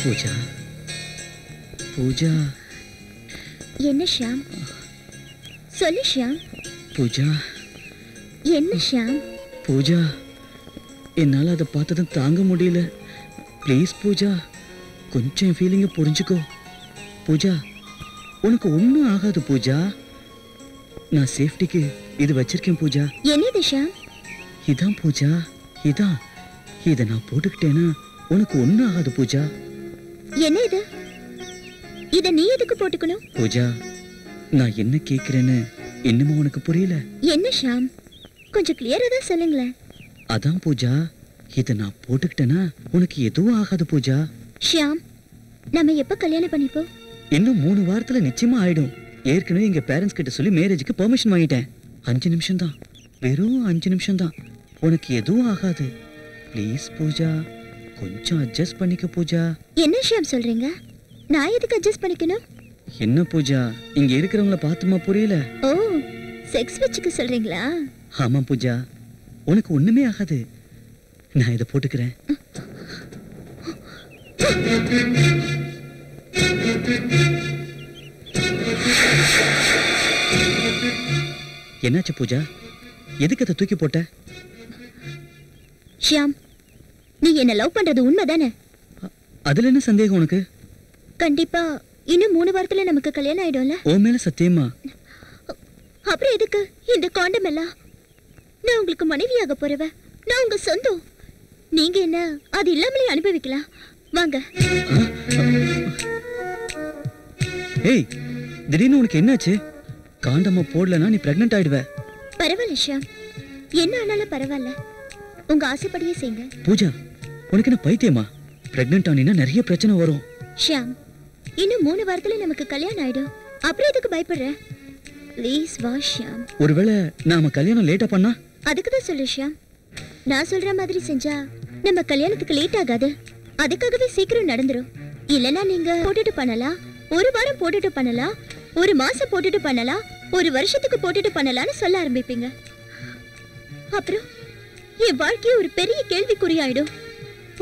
பூஜா பூஜா என்ன ஷியாம்? சொல்லு ஷியாம். பூஜா என்ன ஷியாம்? பூஜா என்னால் அதை பார்த்ததும் தாங்க முடியல. ப்ளீஸ் பூஜா, கொஞ்சம் ஃபீலிங்கை புரிஞ்சுக்கோ. பூஜா உனக்கு ஒன்றும் ஆகாது பூஜா. நான் சேஃப்டிக்கு இது வச்சிருக்கேன் பூஜா. என்னது ஷியாம்? இதான் பூஜா, இதான். இதை நான் போட்டுக்கிட்டேன்னா உனக்கு ஒன்றும் ஆகாது பூஜா. என்ன இது? இதை நீ எதுக்கு போட்டுக்கணும்? பூஜா நான் என்ன கேட்கிறேன்னு இன்னுமா உனக்கு புரியல? என்ன ஷியாம், கொஞ்சம் கிளியரா தான் சொல்லுங்களேன். அதான் பூஜா, இதை நான் போட்டுக்கிட்டேன்னா உனக்கு எதுவும் ஆகாது பூஜா. ஷியாம், நம்ம எப்ப கல்யாணம் பண்ணிப்போம்? இன்னும் 3 வாரத்துல நிச்சயமா ஆயிடும். ஏற்கனவே எங்க பேரண்ட்ஸ் கிட்ட சொல்லி மேரேஜுக்கு பெர்மிஷன் வாங்கிட்டேன். 5 நிமிஷம் தான், வெறும் 5 நிமிஷம் தான். உனக்கு எதுவும் ஆகாது. ப்ளீஸ் பூஜா, கொஞ்சம் அட்ஜஸ்ட் பண்ணிக்க பூஜா. என்ன ஷியாம் சொல்றீங்க? நான் எதுக்கு அட்ஜஸ்ட் பண்ணிக்கணும்? என்ன பூஜா, இங்க இருக்கிறவங்கள பார்த்துமா புரியல? ஓ, செக்ஸ் வச்சுக்க சொல்றீங்களா? ஆமா பூஜா, உனக்கு ஒண்ணுமே ஆகாது. நான் இதை போட்டுக்கிறேன். என்னாச்சு பூஜா, எதுக்கு அதை தூக்கி போட்ட? ஷியாம், நீ என்ன லவ் பண்றது உண்மைதானே? அதுல என்ன சந்தேகம் உனக்கு? கண்டிப்பா இன்னும் 3 வாரத்துல நமக்கு கல்யாணம் ஆயிடும்ல? ஓ மேல சத்தியமா? அப்புறம் எதுக்கு இந்த காண்டம் எல்லாம்? நான் உங்களுக்கு மனைவியாக போறவ, நான் உங்க சொந்தம். நீங்க என்ன அது இல்லாமலே அனுபவிக்கலாம். வாங்க. ஏய், திடீர்னு உனக்கு என்னாச்சு? காண்டமா போடலனா நீ பிரெக்னன்ட் ஆயிடுவ. பரவாயில்ல ஷியாம், என்ன ஆனாலும் பரவாயில்ல. உங்க ஆசைப்படியே செய்யுங்க. பூஜா, உனக்கு என்ன பைத்தியமா? பிரெக்னன்ட் ஆனினா நிறைய பிரச்சனை வரும். ஷியாம், இன்னும் 3 வாரத்துல நமக்கு கல்யாணம் ஆயிடும். அப்புறம் எதுக்கு பயப்படுற? ப்ளீஸ் வா ஷியாம். ஒருவேளை நாம கல்யாணம் லேட்டா பண்ணா? அதுக்கு தான் சொல்லு ஷியாம். நான் சொல்ற மாதிரி செஞ்சா நம்ம கல்யாணத்துக்கு லேட் ஆகாது. அதுக்காகவே சீக்கிரம் நடந்துரும். இல்லனா நீங்க போட்டுட்டு பண்ணலாம், 1 வாரம் போட்டுட்டு பண்ணலாம், 1 மாசம் போட்டுட்டு பண்ணலாம், 1 வருஷத்துக்கு போட்டுட்டு பண்ணலாம்னு சொல்ல ஆரம்பிப்பீங்க. அப்புறம் என் வாழ்க்கையே ஒரு பெரிய கேள்விக்குறியாயிடும்.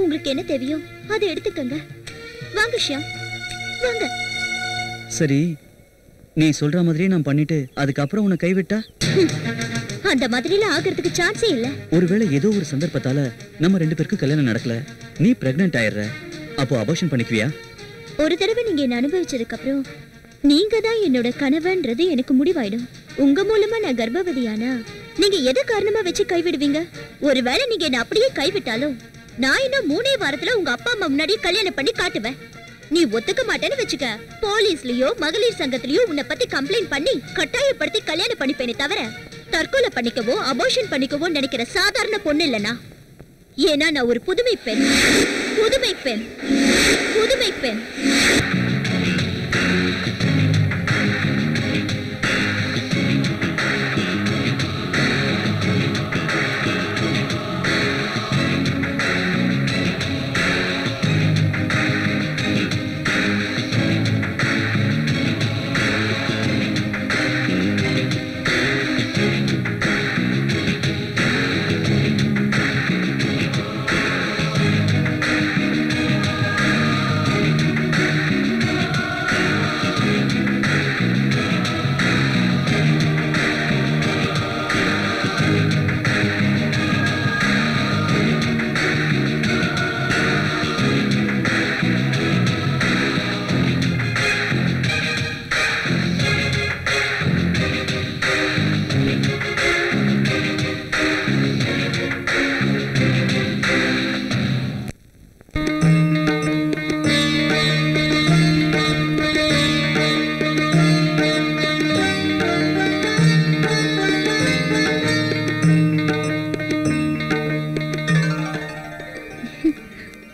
உங்களுக்கு என்ன தேவையோ அதை எடுத்துக்கங்க. வாங்க ஷியாம், வாங்க. சரி, நீ சொல்ற மாதிரி நான் பண்ணிட்டு அதுக்கப்புறம் உன்னை கைவிட்டா? அந்த மாதிரிலாம் ஆகிறதுக்கு சான்ஸே இல்ல. ஒருவேளை ஏதோ ஒரு சந்தர்ப்பத்தால நம்ம 2 பேருக்கும் கல்யாணம் நடக்கல, நீ பிரெக்னன்ட் ஆயிடுற, அப்போ அபார்ஷன் பண்ணிக்குவியா? ஒரு தடவை நீங்க என்ன அனுபவிச்சதுக்கு அப்புறம் நீங்க தான் என்னோட கனவுன்றது எனக்கு முடிவாயிடும். உங்க மூலமா நான் கர்ப்பவதியானா நீங்க எதை காரணமா வச்சு கைவிடுவீங்க? ஒருவேளை நீங்க என்ன அப்படியே கைவிட்டாலும் நான் இன்னும் 3 வாரத்துல உங்க அப்பா அம்மா முன்னாடி கல்யாணம் பண்ணி காட்டுவேன். நீ ஒத்துக்க மாட்டேன்னு வச்சுக்க, போலீஸ்லயோ மகளிர் சங்கத்திலயோ உன்னை பத்தி கம்ப்ளைண்ட் பண்ணி கட்டாயப்படுத்தி கல்யாணம் பண்ணிப்பேனே தவிர தற்கொலை பண்ணிக்கவோ அபார்ஷன் பண்ணிக்கவோ நினைக்கிற சாதாரண பொண்ணு இல்லனா. ஏன்னா நான் ஒரு புதுமை பெண், புதுமை பெண், புதுமை பெண்.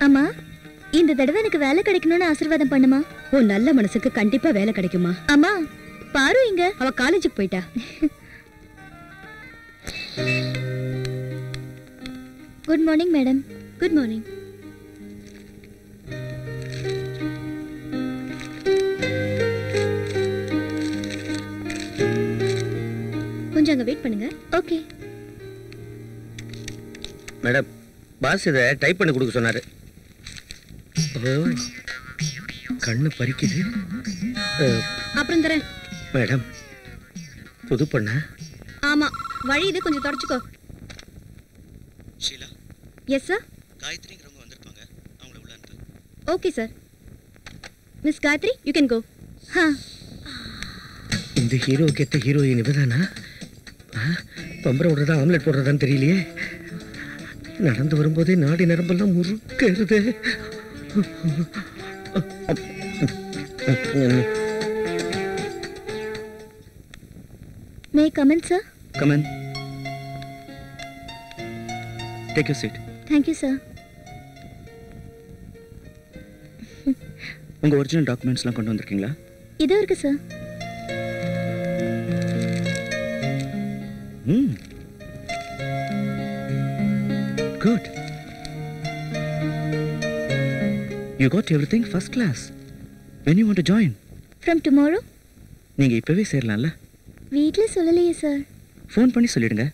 அம்மா, இந்த தடவை எனக்கு வேலை கிடைக்கணும்னு ஆசீர்வாதம் பண்ணுமா. உன் நல்ல மனசுக்கு கண்டிப்பா வேலை கிடைக்குமா. அம்மா, பாரு இங்க. அவ காலேஜுக்கு போயிட்டா. Good morning madam. Good morning. கொஞ்சம் அங்க வெயிட் பண்ணுங்க. ஓகே மேடம், பாஸ் இதை டைப் பண்ணி கொடுக்க சொன்னாரு. கண்ணு பறிக்குது. அப்புறம் தரேன். மேடம், புது பொண்ணா? ஆமா, வழி இது, கொஞ்சம் தொடச்சுக்கோ. ஷீலா. Yes sir. காயத்ரிங்கிறவங்க வந்திருப்பாங்க, அவங்கள உள்ள அனுப்பு. Okay sir. Miss Gayathri, you can go. இந்த ஹீரோக்கு ஏத்த ஹீரோயின் இவதானா? பம்பரை விடுறதா ஆம்லெட் போடுறதான்னு தெரியலையே. நடந்து வரும்போதே நாடி நரம்பெல்லாம் முறுக்கிறது. May come in sir? Come in. Take your seat. Thank you sir. உங்க ஒரிஜினல் டாக்குமெண்ட்ஸ்லாம் கொண்டு வந்திருக்கீங்களா? இதோ இருக்கு sir. Good. You got everything first class. When you want to join? From tomorrow? நீங்க இப்பவே சேரலாம்ல? வீட்ல சொல்லலையே சார். ஃபோன் பண்ணி சொல்லிடுங்க.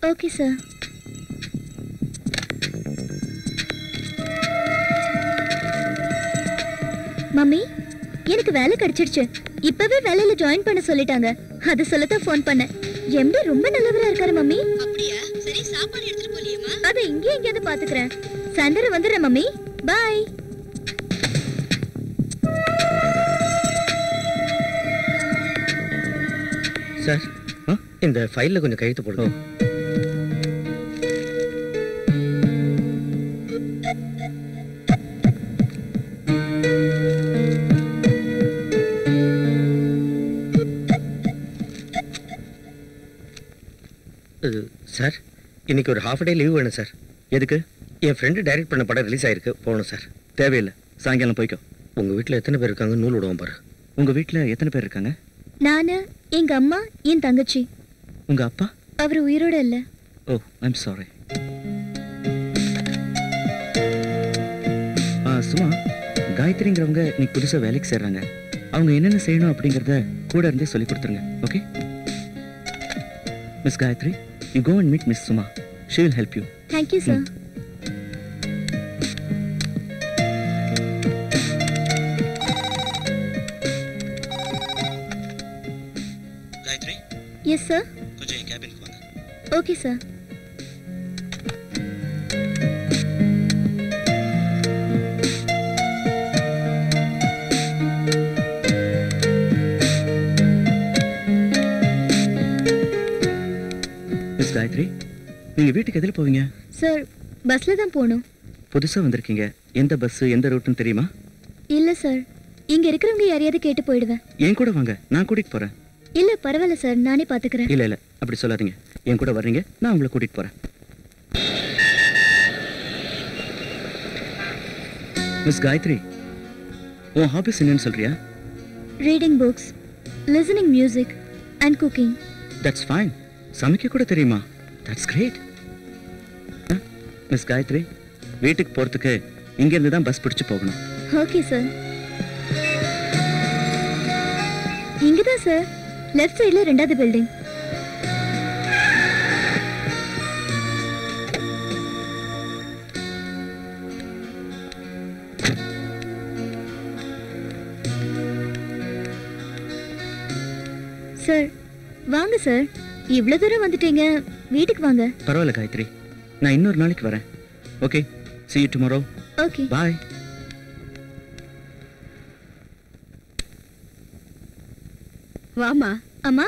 Okay sir. மம்மி, எனக்கு வேலை கிடைச்சிடுச்சு. இப்பவே வேலையில ஜாயின் பண்ண சொல்லிட்டாங்க. அது சொல்லத்தான் ஃபோன் பண்ணேன். எம்டி ரொம்ப நல்லவரா இருக்காரு மம்மி. அப்படியா? சரி, சாப்பாடு எடுத்துட்டு போலியேமா? அத இங்கே எங்கேயாவது பாத்துக்கிறேன். சாயந்தரம் வந்துடுறேன் மம்மி. பாய். சார், இந்த ஃபைல்ல கொஞ்சம் கையெழுத்து போடுங்க. சார், இன்னைக்கு ஒரு ஹாஃப் டே லீவ் வேணும் சார். எதுக்கு? என் ஃப்ரெண்டு டைரக்ட் பண்ண படம் ரிலீஸ் ஆயிருக்கு, போகணும் சார். தேவையில்லை, சாயங்காலம் போய்க்கோ. உங்கள் வீட்டில் எத்தனை பேர் இருக்காங்க? நூல் விடுவோம் பாரு. உங்கள் வீட்டில் எத்தனை பேர் இருக்காங்க? நானு, எங்க அம்மா, என் தங்கச்சி. உங்கள் அப்பா? அவர் உயிரோட இல்லை. ஓ, ஐம் சாரி. சும்மா, காயத்ரிங்கிறவங்க இன்னைக்கு புதுசாக வேலைக்கு சேர்றாங்க. அவங்க என்னென்ன செய்யணும் அப்படிங்கிறத கூட இருந்தே சொல்லி கொடுத்துருங்க. Okay miss Gayathri, you go and meet Miss Suma. She will help you. Thank you, sir. Gayatri? Yes, sir. கொஞ்சம் என் கேபினுக்கு வாங்க. Okay, sir. காயத்ரி, நீங்க வீட்டுக்கு எதில் போவீங்க? சார், பஸ்ல தான் போகணும். புதுசா வந்திருக்கீங்க, எந்த பஸ் எந்த ரூட்னு தெரியுமா? இல்ல சார், இங்க இருக்கிறவங்க யாரையாவது கேட்டு போயிடுவேன். என் கூட வாங்க, நான் கூட்டிட்டு போறேன். இல்ல பரவாயில்ல சார், நானே பாத்துக்கிறேன். இல்ல இல்ல, அப்படி சொல்லாதீங்க. என் கூட வர்றீங்க, நான் உங்களை கூட்டிட்டு போறேன். மிஸ் காயத்ரி, உன் ஹாபிஸ் என்னன்னு சொல்றியா? Reading books, listening music and cooking. That's fine. சமைக்க கூட தெரியுமா? That's great. மிஸ் காயத்ரி, வீட்டுக்கு போறதுக்கு இங்க இருந்து தான் பஸ் பிடிச்சு போகணும். Okay sir. இங்கதான் சார், லெஃப்ட் சைடுல 2வது பில்டிங். சார், வாங்க சார். இவ்வளவு தூரம் வந்துட்டீங்க, வீட்டுக்கு வாங்க. பரவாயில்ல காயத்ரி, நான் இன்னொரு நாளைக்கு வரேன். Okay, see you tomorrow. Okay, bye. வாமா. அம்மா,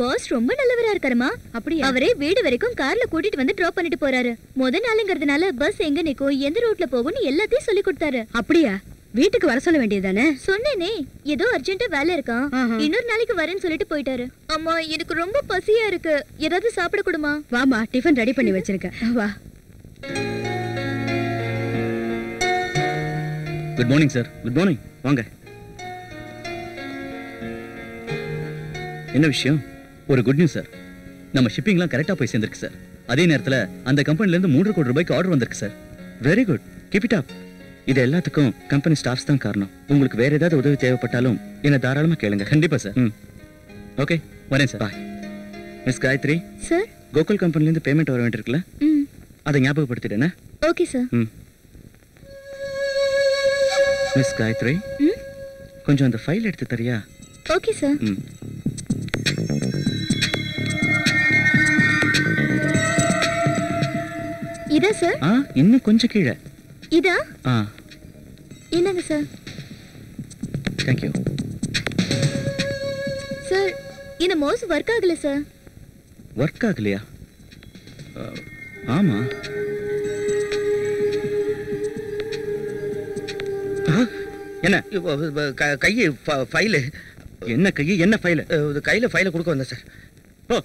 பாஸ் ரொம்ப நல்லவரா இருக்காருமா. அப்படியா? அவரே வீடு வரைக்கும் கார்ல கூட்டிட்டு வந்து டிராப் பண்ணிட்டு போறாரு. முத நாளுங்கிறதுனால பஸ் எங்க நிக்கும், எந்த ரூட்ல போகும்னு எல்லாத்தையும் சொல்லி கொடுத்தாரு. அப்படியா? வீட்டுக்கு வர சொல்ல வேண்டியதானே? சொன்னேனே, ஏதோ அர்ஜென்ட்டா வேலை இருக்கான், இன்னொரு நாளைக்கு வரேன்னு சொல்லிட்டு போயிட்டாரு. அம்மா, எனக்கு ரொம்ப பசியா இருக்கு, ஏதாவது சாப்பிட கொடுமா? வாமா, டிஃபன் ரெடி பண்ணி வச்சிருக்கேன், வா. Good morning sir. Good morning, வாங்க. என்ன விஷயம்? ஒரு குட் நியூஸ் சார். நம்ம ஷிப்பிங்லாம் கரெக்டாக போய் சேர்ந்துருக்கு சார். அதே நேரத்தில் அந்த கம்பெனிலேருந்து 3 கோடி ரூபாய்க்கு ஆர்டர் வந்திருக்கு sir. Very good, keep it up. இது எல்லாத்துக்கும் கம்பெனி ஸ்டாஃப்ஸ் தான் காரணம். உங்களுக்கு வேற ஏதாவது உதவி தேவைப்பட்டாலும் என்ன தாராளமாக கேளுங்க. கண்டிப்பாக சார். ஓகே, வரேன் sir. Bye. Miss Gayathri, sir, Gokul கம்பெனிலேருந்து பேமெண்ட் வர வேண்டியிருக்குல்ல, அதை ஞாபகப்படுத்திட்டேனே. Okay sir. மிஸ் காயத்ரி, கொஞ்சம் அந்த ஃபைல் எடுத்து தரியா? Okay sir. இதா சார்? இன்னும் கொஞ்சம் கீழே. இதா? என்னங்க சார்? Thank you sir. இந்த மவுஸ் ஒர்க் ஆகல சார். ஒர்க் ஆகலையா? ஆமா. என்ன கையை ஃபைலு? என்ன கையை என்ன ஃபைலு? கையில் ஃபைலை கொடுக்க வந்தேன் சார். ஓ,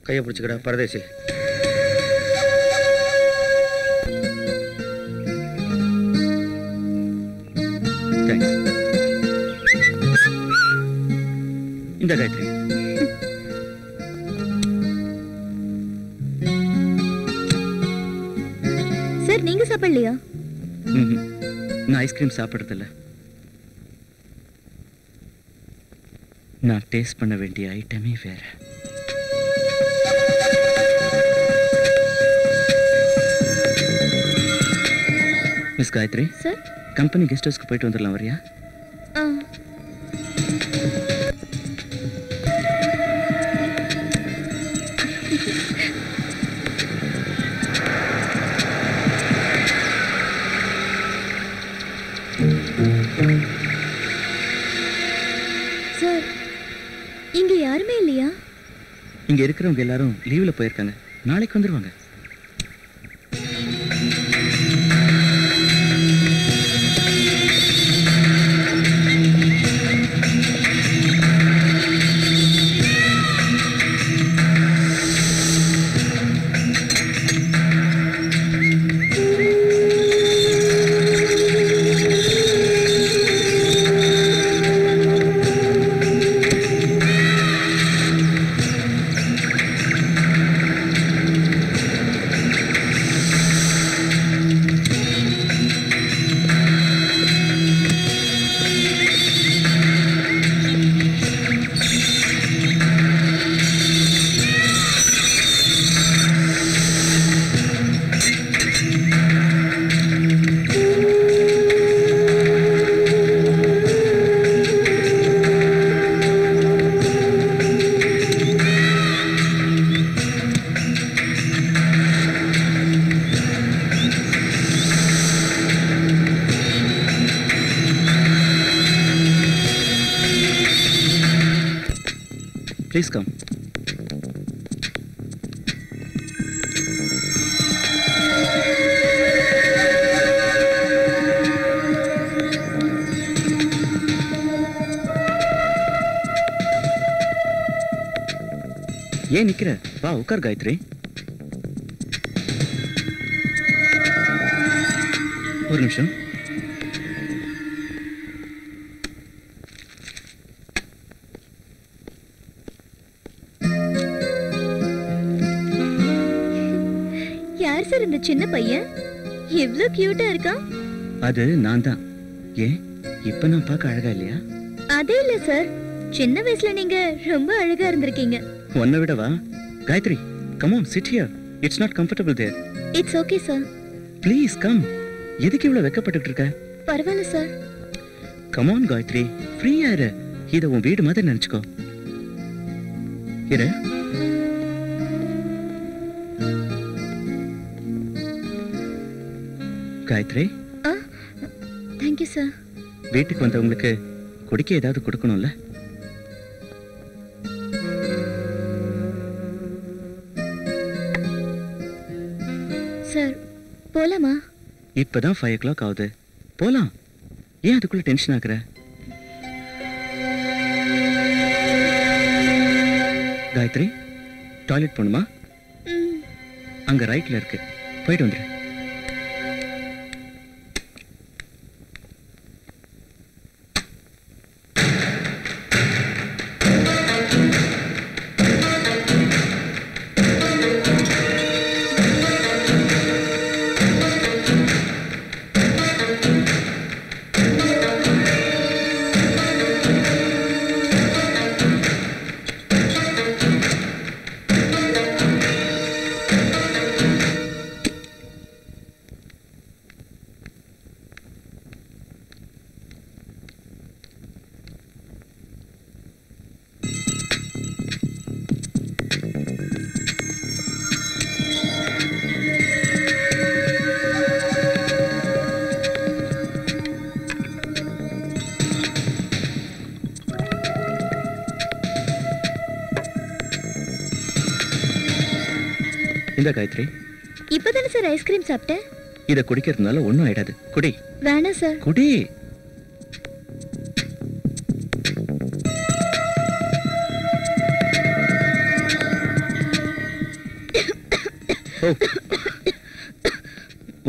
கையை பிடிச்சிக்கடா பரதேசி. தேங்க்ஸ். இந்த காயத்ரி. சார் நீங்க சாப்பிடலையா? நான் ஐஸ்கிரீம் சாப்பிட்றதில்ல. நான் டேஸ்ட் பண்ண வேண்டிய ஐட்டமே வேற. Miss Gayathri sir, company guest ஹவுஸ்க்கு போயிட்டு வந்துடலாம், வரியா? சார், இங்க யாருமே இல்லையா? இங்க இருக்கிறவங்க எல்லாரும் லீவ்ல போயிருக்காங்க. நாளைக்கு வந்துருவாங்க. Please come. ஏன் நிக்கிற? வா உட்கார் காயத்ரி. ஒரு நிமிஷம். யார் சார் இந்த சின்ன பையன்? எவ்வளவு கியூட்டா இருக்கான். அது நான் தான். ஏன் இப்ப நான் பார்க்க அழகா இல்லையா? அதே இல்ல சார், சின்ன வயசுல நீங்க ரொம்ப அழகா இருந்திருக்கீங்க. உன்னை விடவா? Gayatri, come on, sit here. It's not comfortable there. It's okay sir. Please come. எதுக்கு இவ்வளவு வெக்கப்பட்டுட்டு இருக்க? பரவாயில்ல சார். Come on காயத்ரி, ஃப்ரீயா இரு. இத உன் வீடு மாதிரி நினைச்சுக்கோ. இரு. காயத்ரி. Thank you sir. வீட்டுக்கு வந்தவங்களுக்கு குடிக்க ஏதாவது கொடுக்கணும்ல? சார், போலாமா? இப்பதான் 5 o'clock ஆகுது. போலாம். ஏன் அதுக்குள்ள டென்ஷன் ஆகுற? காயத்ரி, டாய்லெட் போணுமா? அங்க ரைட்ல இருக்கு, போயிட்டு வந்துரு. இந்த காயத்ரி இப்பதானே சார் ஐஸ்கிரீம் சாப்பிட்டேன். இத குடிக்கிறதுனால ஒண்ணும் ஆயிடாது. குடி. வேணாம் சார். குடி.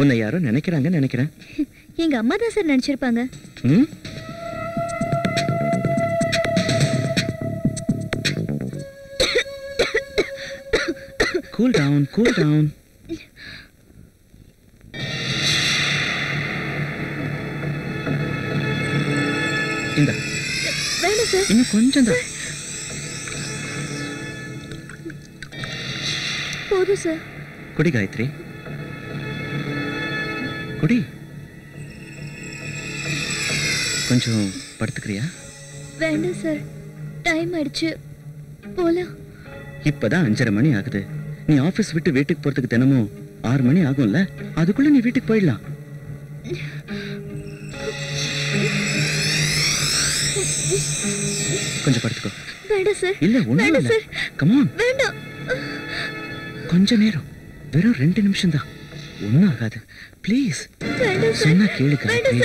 உன்னை யாரோ நினைக்கிறாங்கன்னு நினைக்கிறேன். எங்க அம்மா தான் sir நினைச்சிருப்பாங்க. Cool down, cool down. இந்த வேணாம் சார். இன்னும் கொஞ்சம் தான். போதும் சார். குடி காயத்ரி, குடி. கொஞ்சம் படுத்துக்கிறியா? வேண்டாம் சார், டைம் ஆயிடுச்சு, போலாம். இப்பதான் 5:30 மணி ஆகுது. நீ ஆபீஸ் விட்டு வீட்டுக்கு போறதுக்கு தினமும் 6 மணி ஆகும்ல, அதுக்குள்ள நீ வீட்டுக்கு போயிடலாம். கொஞ்சம் படுத்துக்கோ. வேண்டாம் சார். இல்ல ஒண்ணும் இல்ல. Come on. வேண்டாம். கொஞ்ச நேரம், வெறும் 2 நிமிஷம் தான், ஒண்ணும் ஆகாது. ப்ளீஸ் சொன்னா கேளு காயத்ரி,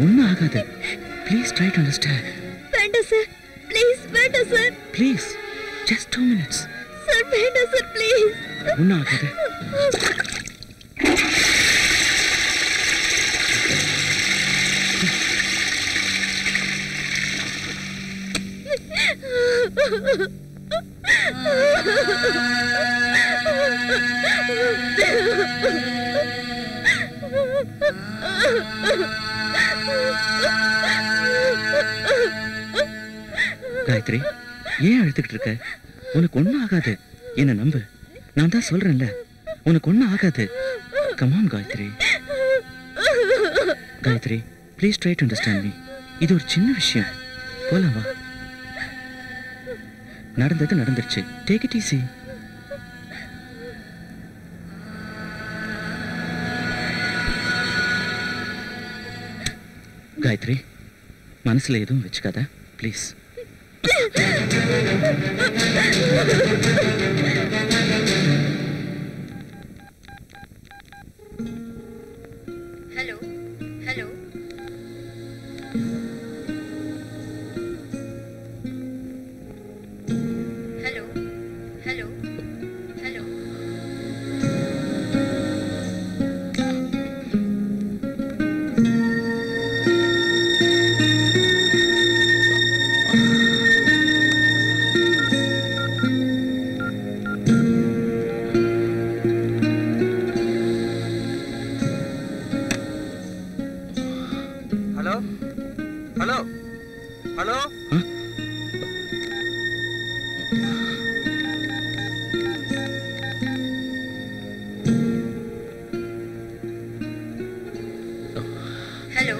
ஒண்ணும் ஆகாது. Please try to understand. வேண்டாம் சார், ப்ளீஸ். வேண்டாம் sir, please. Just 2 minutes. Sir வேண்டாம் சார், ப்ளீஸ். ஒண்ணும் ஆகாது. காயத்ரி, ஏன் அழுத்துக்கிட்டு இருக்க? உனக்கு ஒண்ணும் ஆகாது. என்ன நம்பு, நான் தான் சொல்றேன்ல, உனக்கு ஒண்ணும் ஆகாது. Come on Gayathri. Gayathri, please try to understand me. இது ஒரு சின்ன விஷயம், போலாம் வா. நடந்தது நடந்துருச்சு, டேக் இட் ஈஸி. காயத்ரி, மனசுல எதுவும் வச்சுக்காத please. Hello hello. Hello hello hello. Hello hello. Hello.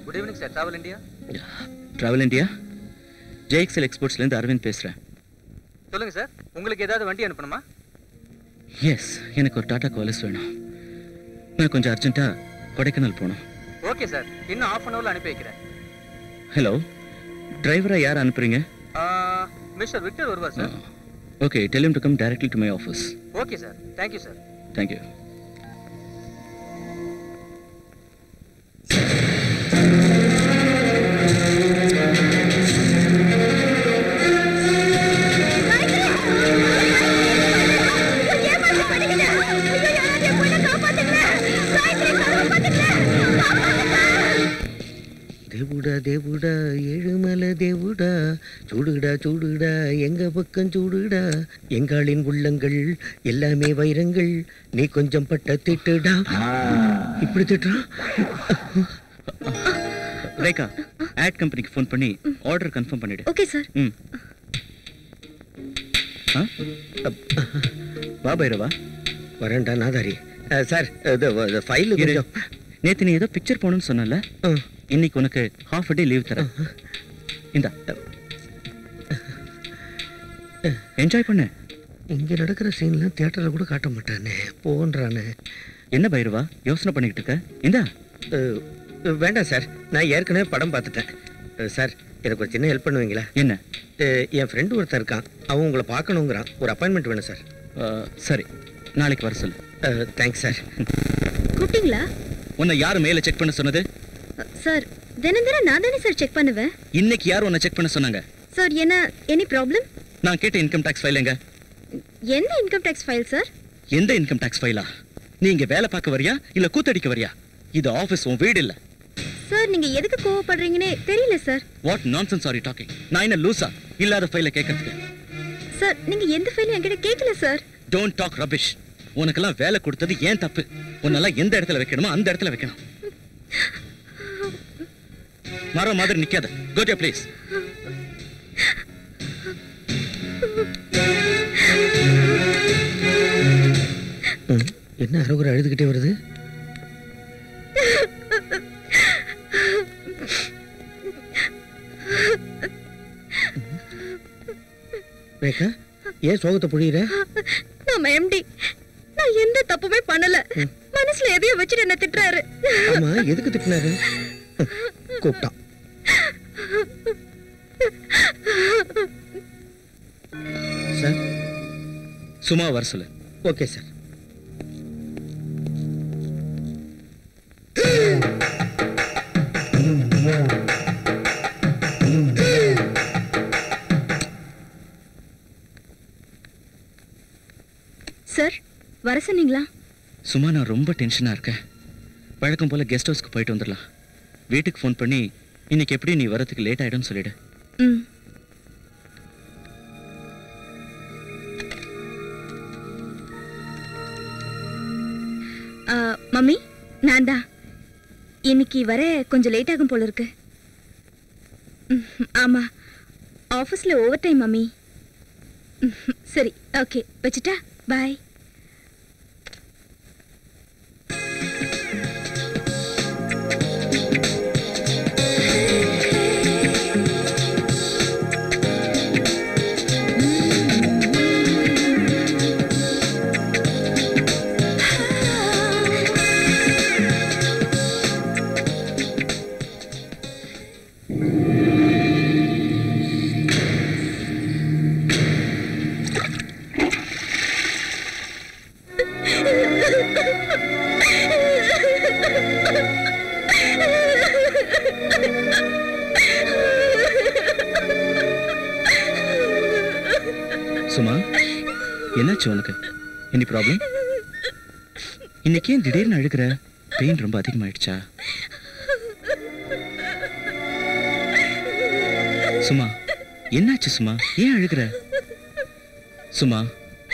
Good evening sir, travel India. Travel India, JXL எக்ஸ்போர்ட்ஸ்லேருந்து அரவிந்த் பேசுகிறேன். சொல்லுங்க சார், உங்களுக்கு ஏதாவது வண்டி அனுப்பணுமா? எஸ், எனக்கு ஒரு டாடா குவாலிஸ் வேணும். நான் கொஞ்சம் அர்ஜென்ட்டாக கொடைக்கானல் போகணும். ஓகே சார், இன்னும் ½ அன் ஹவர்ல அனுப்பி வைக்கிறேன். ஹலோ, டிரைவராக யார் அனுப்புறீங்க? மிஸ்டர் விக்டர் வருவார் sir. Okay, tell him to come directly to my office. Okay sir, thank you sir. Thank you. தேவுடா தேவுடா ஏழுமலை தேவுடா, சூடுடா சூடுடா எங்க பக்கம் சூடுடா, எங்காளின் உள்ளங்கள் எல்லாமே வைரங்கள், நீ கொஞ்சம் பட்ட திட்டுடா. இப்படி திட்டுறான். ரேகா, ஆட் கம்பெனிக்கு ஃபோன் பண்ணி ஆர்டர் கன்ஃபார்ம் பண்ணிடு. Okay sir. வா பைரவா. வரேன்டா நாதாரி. சார், ஃபைல் கொஞ்சம். நேற்று நீ ஏதோ பிக்சர் போகணும்னு சொன்னல, இன்னைக்கு உனக்கு half a day லீவ் தரேன். இந்தா, என்ஜாய் பண்ணு. இங்கே நடக்கிற சீன்லாம் தியேட்டரில் கூட காட்ட மாட்டானே, போன்றானே. என்ன பைரவா யோசனை பண்ணிக்கிட்டு இருக்க? இந்தா. வேண்டாம் சார், நான் ஏற்கனவே படம் பார்த்துட்டேன். சார், எனக்கு ஒரு சின்ன ஹெல்ப் பண்ணுவீங்களா? என்ன? என் ஃப்ரெண்டு ஒருத்தன் இருக்கான், அவன் உங்களை பார்க்கணுங்கிறான். ஒரு அப்பாயின்மெண்ட் வேணும் சார். சரி, நாளைக்கு வர சொல்லு. Thanks sir. கூப்பிட்டீங்களா? உன்னை யாரு மேல செக் பண்ண சொன்னது? சார், தினம் தினம் நான் தானே சார் செக் பண்ணுவேன். இன்னைக்கு யார் உன்னை செக் பண்ண சொன்னாங்க? சார், என்ன எனி ப்ராப்ளம்? நான் கேட்ட இன்கம் டாக்ஸ் ஃபைல் எங்க? என்ன இன்கம் டேக்ஸ் ஃபைல் சார்? எந்த இன்கம் டாக்ஸ் ஃபைலா? நீ இங்க வேலை பார்க்க வரியா இல்ல கூத்தடிக்க வரியா? இது ஆபீஸ், உன் வீடு இல்ல. சார், நீங்க எதுக்கு கோவப்படுறீங்கன்னே தெரியல sir. What nonsense are you talking? நான் என்ன லூசா இல்லாத ஃபைல கேட்கறதுக்கு? சார், நீங்க எந்த ஃபைலும் என்கிட்ட கேட்கல சார். Don't talk rubbish. உனக்கெல்லாம் வேலை கொடுத்தது ஏன் தப்பு? உன்னெல்லாம் எந்த இடத்துல வைக்கணுமோ அந்த இடத்துல வைக்கணும். மரம் மாதிரி நிக்காத. Go to please. என்ன அரோகரை அழுதுகிட்டே வருது? ரேகா, ஏன் சோகத்தை புரியுற? நம்ம எம்டி நான் எந்த தப்புமே பண்ணல. மனசுல எதையோ வச்சுட்டு என்ன திட்டுறாரு. ஆமா, எதுக்கு திட்டினாரு? கூப்பிட்டான். சார், சும்மா வர சொல்லு. Okay sir. சார், வர சொன்னீங்களா? சும்மா நான் ரொம்ப டென்ஷனா இருக்கேன். வழக்கம் போல கெஸ்ட் ஹவுஸ்க்கு போயிட்டு வந்துடலாம். வீட்டுக்கு ஃபோன் பண்ணி இன்னைக்கு எப்படி நீ வரதுக்கு லேட் ஆயிடும்னு சொல்லிடு. ம். மம்மி, நான் தான். இன்னைக்கு வர கொஞ்சம் லேட் ஆகும் போல இருக்கு. ஆமா, ஆஃபீஸில் ஓவர் டைம் மம்மி. சரி, ஓகே, வச்சுட்டா? பாய். சும்மா, என்னாச்சு உனக்கு? Any problem? இன்னைக்கு ஏன் திடீர்னு அழுகிற? பெயின் ரொம்ப அதிகமாயிடுச்சா? சும்மா, என்னாச்சு சும்மா? ஏன் அழுகிற? சும்மா,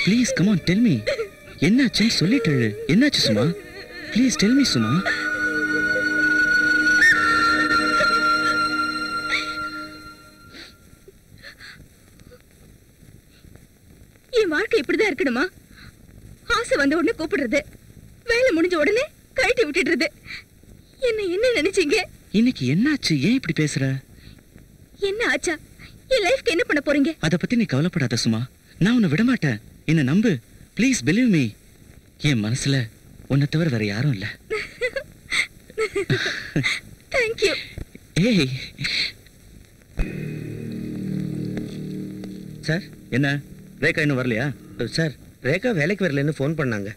please come on tell me. என்னாச்சுன்னு சொல்லிட்டு அழு. என்னாச்சு சும்மா? ப்ளீஸ் டெல் மீ சும்மா. என் வாழ்க்கை இப்படிதான் இருக்கணுமா? ஆசை வந்த உடனே கூப்பிடுறது, வேலை முடிஞ்ச உடனே கழட்டி விட்டுடுறது. என்ன நினைச்சீங்க? இன்னைக்கு என்னாச்சு? ஏன் இப்படி பேசுற? என்ன ஆச்சா? என் லைஃப்க்கு என்ன பண்ண போறீங்க? அத பத்தி நீ கவலைப்படாத சும்மா. நான் உன்னை விட மாட்டேன். என்ன நம்பு. Please believe me. என் மனசுல உன்னை தவிர வேற யாரும் இல்ல. தேங்க்யூ. ஏய் சார், என்ன ரேகா இன்னும் வரலையா? சார், ரேகா வேலைக்கு வரலன்னு ஃபோன் பண்ணாங்க.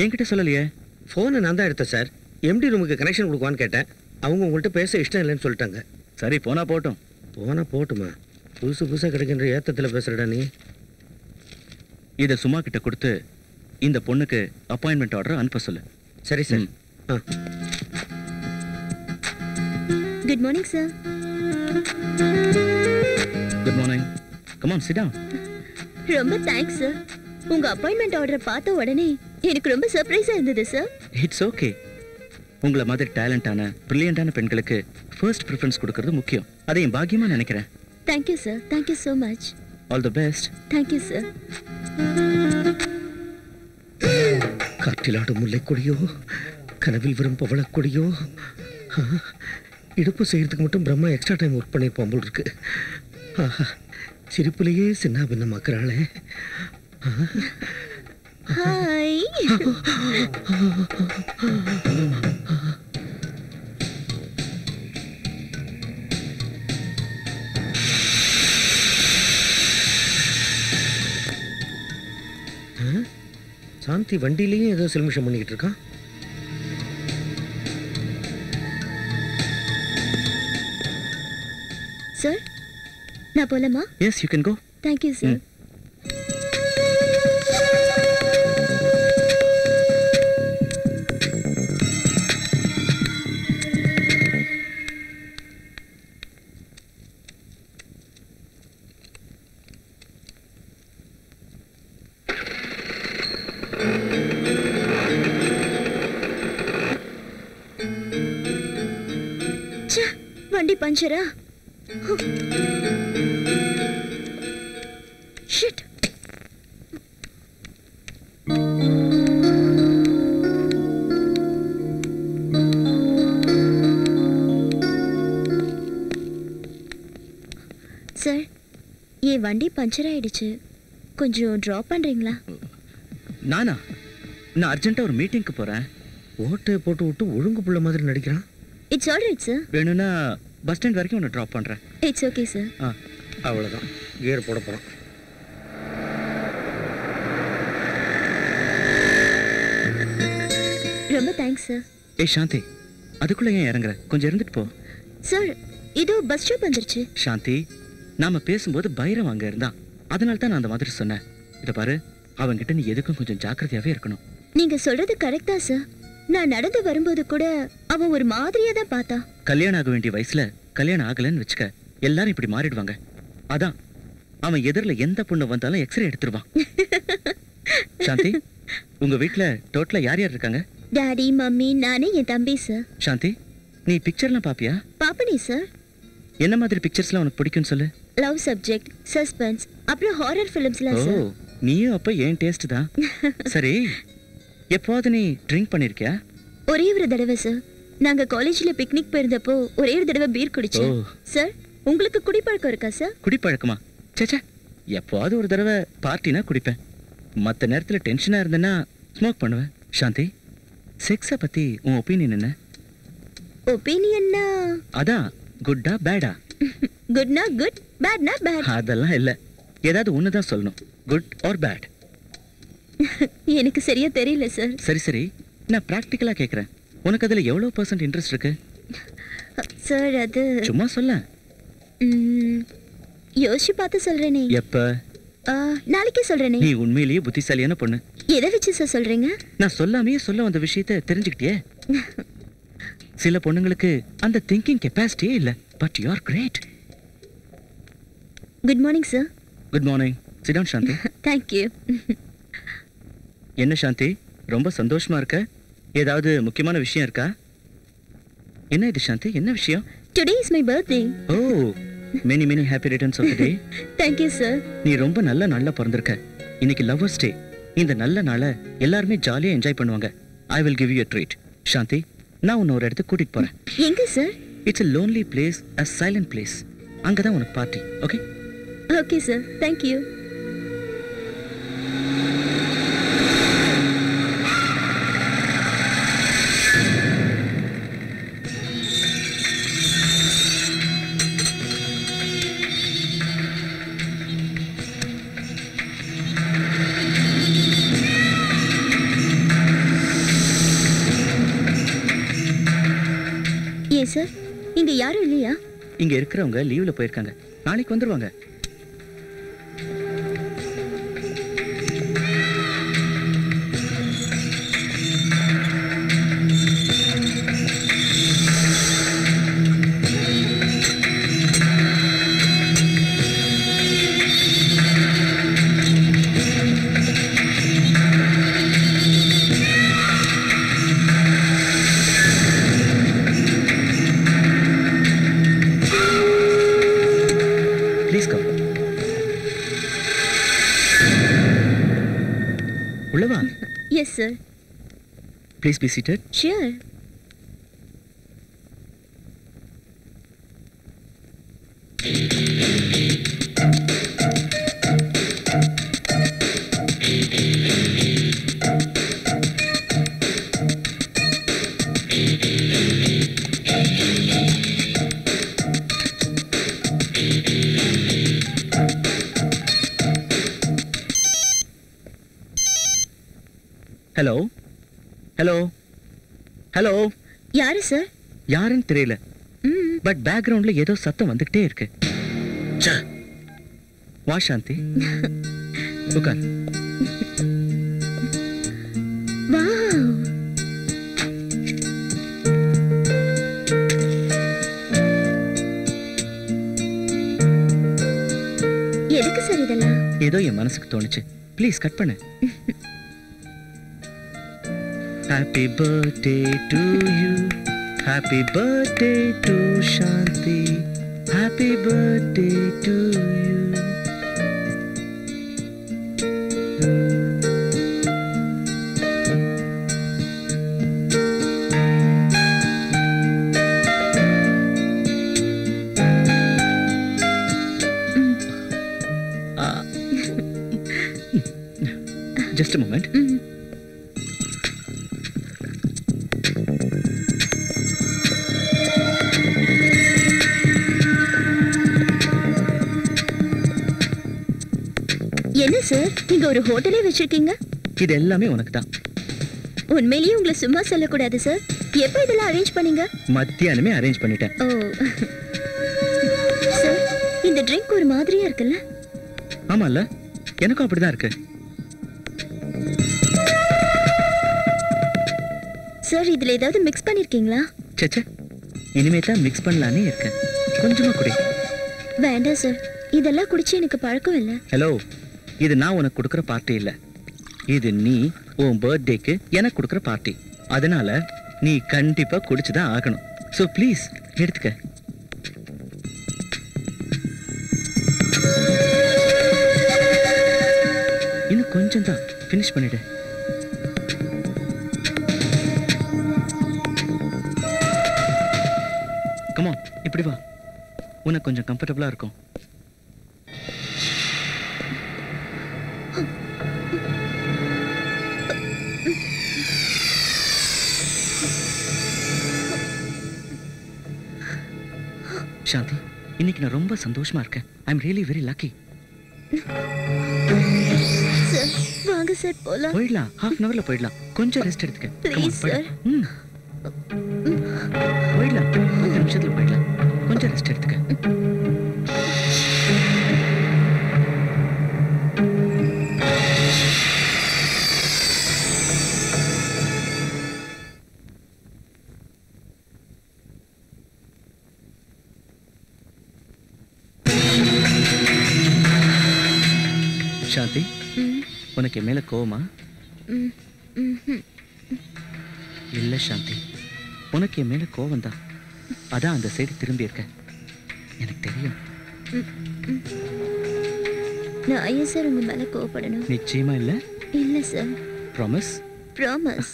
என்கிட்ட சொல்லலையே. ஃபோனை நான் தான் எடுத்தேன் சார். எம்டி ரூமுக்கு கனெக்ஷன் கொடுக்குவான்னு கேட்டேன். அவங்க உங்கள்கிட்ட பேச இஷ்டம் இல்லைன்னு சொல்லிட்டாங்க. சரி, போனா போட்டும். போனால் போட்டுமா? புதுசாக கிடைக்கின்ற ஏத்தத்தில் பேசுகிறடா நீ. இதை சும்மா கிட்ட கொடுத்து இந்த பொண்ணுக்கு அப்பாயின்மெண்ட் ஆர்டர் அனுப்ப சொல்லு. சரி sir. Ah, good morning sir. Good morning. Come on, sit down. ரொம்ப தேங்க்ஸ் சார். உங்க அப்பாயின்மெண்ட் ஆர்டர் பார்த்த உடனே எனக்கு ரொம்ப சர்ப்ரைஸா இருந்தது சார். It's okay. உங்களை மாதிரி டேலண்டான பிரில்லியண்டான பெண்களுக்கு ஃபர்ஸ்ட் ப்ரிஃபரன்ஸ் கொடுக்கறது முக்கியம். அதை என் பாக்கியமா நினைக்கிறேன். Thank you sir. Thank you so much. All the best. Thank you sir. காற்றிலாடும் முல்லைக்கொடியோ, கனவில் வரும் பவளக்கொடியோ. இடுப்பு செய்யறதுக்கு மட்டும் பிரம்மா எக்ஸ்ட்ரா டைம் ஒர்க் பண்ணியிருப்பான் போல் இருக்கு. ஆஹா, சிரிப்புலேயே சின்ன பின்னமாக்குறாளே. ஹாய். சாந்தி வண்டியிலையும் ஏதோ சில்மிஷம் பண்ணிக்கிட்டு இருக்கான். சார், நான் போலாமா? Yes, you can go. Thank you, sir. ச்சே, வண்டி பஞ்சரா? Shit. சார், என் வண்டி பஞ்சர் ஆயிடுச்சு. கொஞ்சம் ட்ராப் பண்றீங்களா? நானா? நான் அர்ஜென்ட்டா ஒரு மீட்டிங்க்கு போறேன். ஓட்டை போட்டு விட்டு ஒழுங்கு புள்ள மாதிரி நடிக்கிறான். It's alright sir. வேணும்னா பஸ் ஸ்டாண்ட் வரைக்கும் உன்னை ட்ராப் பண்றேன். It's okay sir. அவ்வளோதான், கியர் போட போகிறான். ரொம்ப தேங்க்ஸ் சார். ஏய் சாந்தி, அதுக்குள்ள ஏன் இறங்குற? கொஞ்சம் இருந்துட்டு போ. சார், இதோ பஸ் ஸ்டாப் வந்துருச்சு. சாந்தி, நாம பேசும்போது பைரவ் அங்க இருந்தான். அதனால தான் நான் அந்த மாதிரி சொன்னேன். இதை பாரு, அவன்கிட்ட நீ எதுக்கும் கொஞ்சம் ஜாக்கிரதையாவே இருக்கணும். நீங்க சொல்றது கரெக்டா சார். நான் நடந்து வரும்போது கூட அவன் ஒரு மாதிரியா தான் பார்த்தா. கல்யாணம் ஆக வேண்டிய வயசுல கல்யாணம் ஆகலன்னு வச்சுக்க, எல்லாரும் இப்படி மாறிடுவாங்க. அதான் அவன் எதிரில் எந்த பொண்ணு வந்தாலும் எக்ஸ்ரே எடுத்துருவான். சாந்தி, உங்க வீட்டுல டோட்டலா யார் யார் இருக்காங்க? டாடி, மம்மி, நானே, என் தம்பி சார். சாந்தி, நீ பிக்சர்லாம் பாப்பியா? பாப்பனே சார். என்ன மாதிரி பிக்சர்ஸ்லாம் உனக்கு பிடிக்கும்னு சொல்லு. லவ் சப்ஜெக்ட், சஸ்பென்ஸ், அப்புறம் ஹாரர் ஃபிலிம்ஸ்லாம் ஓ, சார். நீயும் அப்ப ஏன் டேஸ்ட் தான். சரி, எப்போது நீ ட்ரிங்க் பண்ணிருக்கியா? ஒரே ஒரு தடவை சார். நாங்க காலேஜ்ல பிக்னிக் போயிருந்தப்போ ஒரே ஒரு தடவை பீர் குடிச்சோம். சார், உங்களுக்கு குடிப்பழக்கம் இருக்கா சார்? குடிப்பழக்கமா? சேச்சே, எப்போது ஒரு தடவை பார்ட்டினா குடிப்பேன். மற்ற நேரத்தில் டென்ஷனாக இருந்தேன்னா ஸ்மோக் பண்ணுவேன். சாந்தி, செக்ஸை பற்றி உன் ஒப்பீனியன் என்ன? ஒப்பீனியன்னா அதான், குட்டா பேடா? குட்னா குட், பேட்னா பேட். அதெல்லாம் இல்லை, ஏதாவது ஒன்று தான் சொல்லணும். Good or bad? எனக்கு சரியா தெரியல சார். சரி சரி, நான் ப்ராக்டிக்கலாக கேட்குறேன். உனக்கு அதில் எவ்வளோ % இன்ட்ரெஸ்ட் இருக்கு? சார், அது சும்மா சொல்ல. யோசிச்சு பார்த்து சொல்றேனே. எப்போ? நாளைக்கே சொல்றேனே. நீ உண்மையிலேயே புத்திசாலியான பொண்ணு. எதை வச்சு சார் சொல்றீங்க? நான் சொல்லாமையே சொல்ல வந்த விஷயத்தை தெரிஞ்சுக்கிட்டியே. சில பொண்ணுங்களுக்கு அந்த திங்கிங் கெப்பாசிட்டியே இல்லை. But you are great. Good morning sir. Good morning. Sit down Shanthi. Thank you. என்ன சாந்தி, ரொம்ப சந்தோஷமா இருக்க? ஏதாவது முக்கியமான விஷயம் இருக்கா? என்ன இது சாந்தி, என்ன விஷயம்? Today is my birthday. Oh, many many happy returns of the day. Thank you sir. நீ ரொம்ப நல்ல நாள்ல பிறந்திருக்க. இன்னைக்கு லவ்வர்ஸ் டே. இந்த நல்ல நாளை எல்லாருமே ஜாலியா என்ஜாய் பண்ணுவாங்க. I will give you a treat. சாந்தி, நான் உன்னை ஒரு இடத்துக்கு கூட்டிட்டு போறேன். எங்க sir? It's a lonely place, a silent place. அங்கதான் உனக்கு party. Okay? Okay sir, thank you. ஏன் சார், இங்க யாரும் இல்லையா? இங்க இருக்கிறவங்க லீவ்ல போயிருக்காங்க. நாளைக்கு வந்துருவாங்க. உள்ளவா? Yes, sir. Please be seated. Sure. Hello hello hello. யாரு சார்? யாருன்னு தெரியல, பட் பேக்ரவுண்ட்ல ஏதோ சத்தம் வந்துகிட்டே இருக்கு. வா சாந்தி, உட்கார். வாவ், எதுக்கு சார் இதெல்லாம்? ஏதோ என் மனசுக்கு தோணுச்சு. ப்ளீஸ் கட் பண்ணு. Happy birthday to you. Happy birthday to Shanti. Happy birthday to you. Just a moment. என்ன சார், நீங்க ஒரு ஹோட்டலே வச்சிருக்கீங்க? இது எல்லாமே உனக்கு தான். உண்மையிலேயே உங்களை சும்மா சொல்லக்கூடாது சார். எப்போ இதெல்லாம் அரேஞ்ச் பண்ணீங்க? மத்தியானமே அரேஞ்ச் பண்ணிட்டேன். ஓ சார், இந்த ட்ரிங்க் ஒரு மாதிரியா இருக்குல்ல? ஆமால, எனக்கும் அப்படிதான் இருக்கு. சார், இதுல ஏதாவது மிக்ஸ் பண்ணிருக்கீங்களா? சேச்சே, இனிமே தான் மிக்ஸ் பண்ணலானே இருக்கேன். கொஞ்சமா குடி. வேண்டாம் சார், இதெல்லாம் குடிச்சு எனக்கு பழக்கம் இல்லை. ஹலோ, இது நான் உனக்கு கொடுக்குற பார்ட்டி இல்ல. இது நீ உன் பர்த்டேக்கு எனக்கு கொடுக்குற பார்ட்டி. அதனால நீ கண்டிப்பா குடிச்சுதான் ஆகணும். ஸோ ப்ளீஸ் எடுத்துக்க. இன்னும் கொஞ்சம் தான், ஃபினிஷ் பண்ணிடு. கமான், இப்படி வா, உனக்கு கொஞ்சம் கம்ஃபர்டபுளா இருக்கும். சாந்தி, இன்னைக்கு நான் ரொம்ப சந்தோஷமா இருக்கேன். ஐ am really very lucky. Sir, வாங்க சார் போலாம். போயிடலாம், half an hourல போயிடலாம். கொஞ்சம் ரெஸ்ட் எடுத்துக்க. Please, sir. போயிடலாம், 10 நிமிஷத்துல போயிடலாம். கொஞ்சம் ரெஸ்ட் எடுத்துக்க. சாந்தி, உனக்கு என் மேல கோவமா? இல்ல சாந்தி, உனக்கு என் மேல கோவம் தான். அதான் அந்த சைடு திரும்பி இருக்க. எனக்கு தெரியும். நான் ஏன் சார் உங்க மேல கோவப்படணும்? நிச்சயமா இல்ல? இல்ல சார். ப்ராமிஸ்? ப்ராமிஸ்.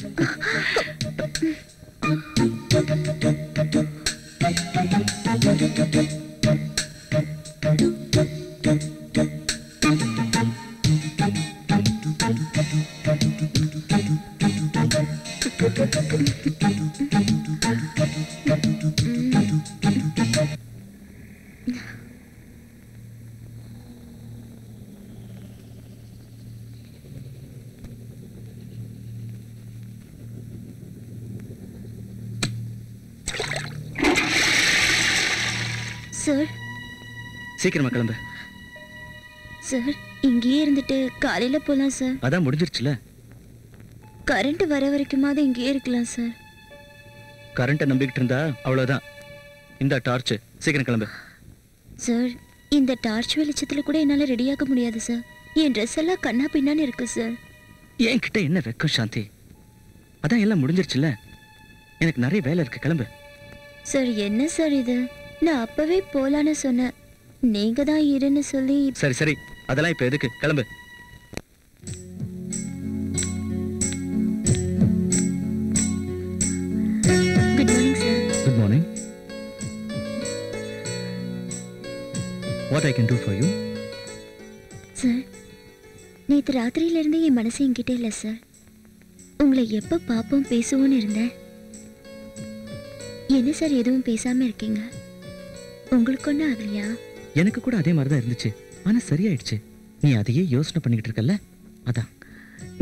சார், சீக்கிரமா கிளம்பு. சார், இங்கேயே இருந்துட்டு காலையில போலாம் சார். அதான் முடிஞ்சிருச்சுல. கரண்ட் வர வரைக்குமாவது இங்கேயே இருக்கலாம் சார். கரண்ட்டை நம்பிக்கிட்டு இருந்தா அவ்வளவுதான். இந்த டார்ச், சீக்கிரம் கிளம்பு. சார், இந்த டார்ச் வெளிச்சத்துல கூட என்னால ரெடியாக முடியாது சார். என் ட்ரெஸ் எல்லாம் கண்ணா பின்னான்னு இருக்கு சார். என்கிட்ட என்ன வெக்கம் சாந்தி? அதான் எல்லாம் முடிஞ்சிருச்சுல. எனக்கு நிறைய வேலை இருக்கு, கிளம்பு. சார், என்ன சார் இது? நான் அப்பவே போலான்னு சொன்னேன். நீங்க தான் இருன்னு சொல்லி. சரி சரி, அதெல்லாம் இப்ப எதுக்கு? கிளம்பு. Good morning sir. Good morning. What I can do for you? Sir, நேற்று ராத்திரியிலிருந்து என் மனசு என்கிட்ட இல்லை சார். உங்களை எப்போ பார்ப்போம் பேசுவோன்னு இருந்தேன். என்ன சார் எதுவும் பேசாம இருக்கீங்க? உங்களுக்கு ஒன்றும் ஆகலையா? எனக்கு கூட அதே மாதிரி தான் இருந்துச்சு. ஆனா சரியாயிடுச்சு. நீ அதையே யோசனை பண்ணிக்கிட்டு இருக்கல்ல, அதான்.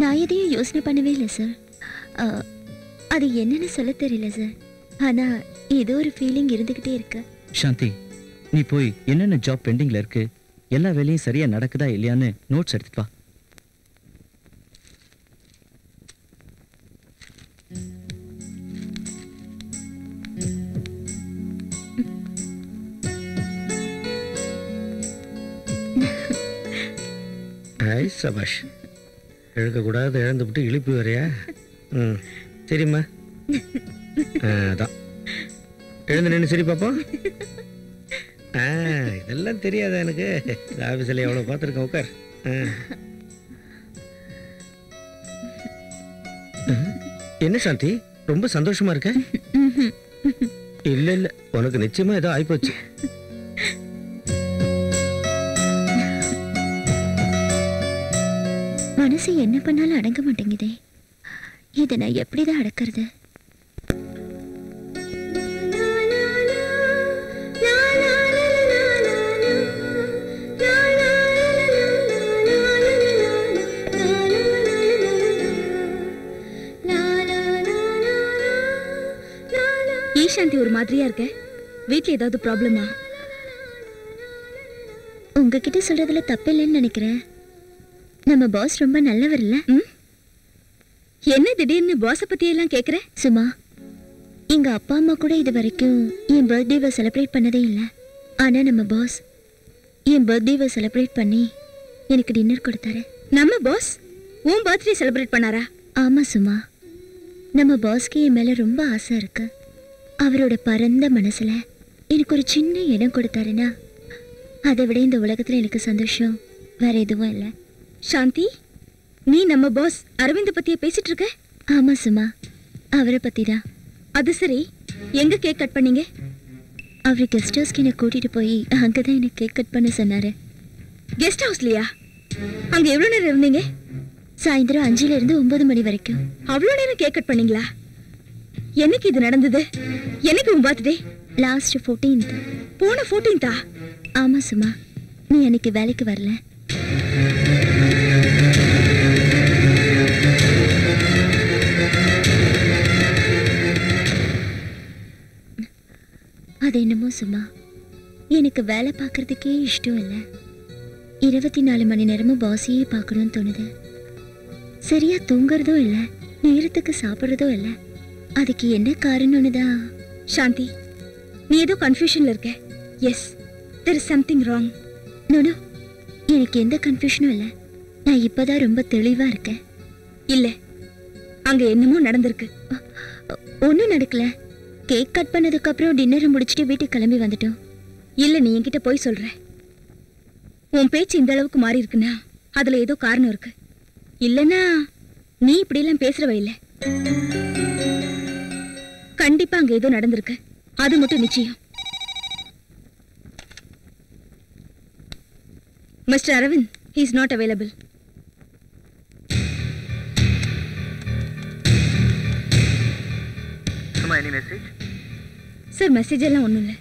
நான் எதையும் யோசனை பண்ணவே இல்லை சார். அது என்னன்னு சொல்ல தெரியல சார். ஆனா ஏதோ ஒரு ஃபீலிங் இருந்துகிட்டே இருக்கு. சாந்தி, நீ போய் என்னென்ன ஜாப் பெண்டிங்ல இருக்கு, எல்லா வேலையும் சரியா நடக்குதா இல்லையான்னு நோட்ஸ் எடுத்துட்டு வா. சபாஷ், இழக்கக்கூடாது இழந்துவிட்டு இழுப்பி வரையா? ம், சரிம்மா. அதான் எழுந்து நின்று சரி பாப்போம். இதெல்லாம் தெரியாதா எனக்கு? ஆஃபீஸில் எவ்வளோ பார்த்துருக்கேன். உட்கார். என்ன சாந்தி, ரொம்ப சந்தோஷமா இருக்க? இல்ல இல்ல, உனக்கு நிச்சயமா ஏதோ ஆயிப்போச்சு. மனசு என்ன பண்ணாலும் அடங்க மாட்டேங்குதே. இதை நான் எப்படிதான் அடக்கிறது? சாந்தி ஒரு மாதிரியா இருக்க. வீட்ல ஏதாவது ப்ராப்ளமா? உங்ககிட்ட சொல்றதுல தப்பு இல்லைன்னு நினைக்கிறேன். நம்ம பாஸ் ரொம்ப நல்லவர் இல்ல? என்ன திடீர்னு பாஸ பத்தி எல்லாம் கேக்குற? சும்மா, எங்க அப்பா அம்மா கூட இது வரைக்கும் என் பர்த்டேவை செலிப்ரேட் பண்ணதே இல்லை. ஆனா நம்ம பாஸ் என் பர்த்டேவை செலிப்ரேட் பண்ணி எனக்கு டின்னர் கொடுத்தாரு. நம்ம பாஸ் உன் பர்த்டே செலிப்ரேட் பண்ணாரா? ஆமா சும்மா, நம்ம பாஸ்க்கு என் மேல ரொம்ப ஆசை இருக்கு. அவரோட பரந்த மனசுல எனக்கு ஒரு சின்ன இடம் கொடுத்தாருன்னா அதை விட இந்த உலகத்துல எனக்கு சந்தோஷம் வேற எதுவும் இல்லை. சாந்தி, நீ நம்ம பாஸ் அரவிந்த் பத்தியே பேசிட்டு இருக்க? ஆமா சும்மா, அவரை பத்தி தான். அது சரி, எங்க கேக் கட் பண்ணீங்க? அவர் கெஸ்ட் ஹவுஸ்க்கு என்னை கூட்டிட்டு போய் அங்கதான் எனக்கு கேக் கட் பண்ண சொன்னாரு. கெஸ்ட் ஹவுஸ்லயா? அங்க எவ்வளவு நேரம் இருந்தீங்க? சாயந்தரம் 5ல இருந்து 9 மணி வரைக்கும். அவ்வளவு நேரம் கேக் கட் பண்ணீங்களா? என்னைக்கு இது நடந்தது? என்னைக்கு உன் பர்த்டே? Last 14th. போன 14th? ஆமா சும்மா, நீ அன்னைக்கு வேலைக்கு வரல. அது என்னமோ சும்மா, எனக்கு வேலை பார்க்கறதுக்கே இஷ்டம் இல்லை. 24 மணி நேரமும் பாஸையே பார்க்கணும்னு தோணுது. சரியா தூங்குறதும் இல்லை, நேரத்துக்கு சாப்பிட்றதும் இல்லை. அதுக்கு என்ன காரணம்னு தான். சாந்தி, நீ ஏதோ கன்ஃபியூஷன்ல இருக்க. Yes, there is something wrong. No, எனக்கு எந்த கன்ஃபியூஷனும் இல்லை. நான் இப்பதான் ரொம்ப தெளிவா இருக்கேன். இல்ல, அங்க என்னமோ நடந்திருக்கு. ஒன்றும் நடக்கல. கேக் கட் பண்ணதுக்கு அப்புறம் டின்னர் முடிச்சுட்டு வீட்டுக்கு கிளம்பி வந்துட்டோம். இல்ல, நீ என்கிட்ட போய் சொல்ற. உன் பேச்சு இந்த அளவுக்கு மாறி இருக்குன்னா அதுல ஏதோ காரணம் இருக்கு. இல்லனா நீ இப்படி எல்லாம் பேசுறவ இல்ல. கண்டிப்பா அங்க ஏதோ நடந்திருக்கு, அது மட்டும் நிச்சயம். Mister Aravind, he is not available. Any message? Sir, message எல்லாம் ஒண்ணும் இல்ல.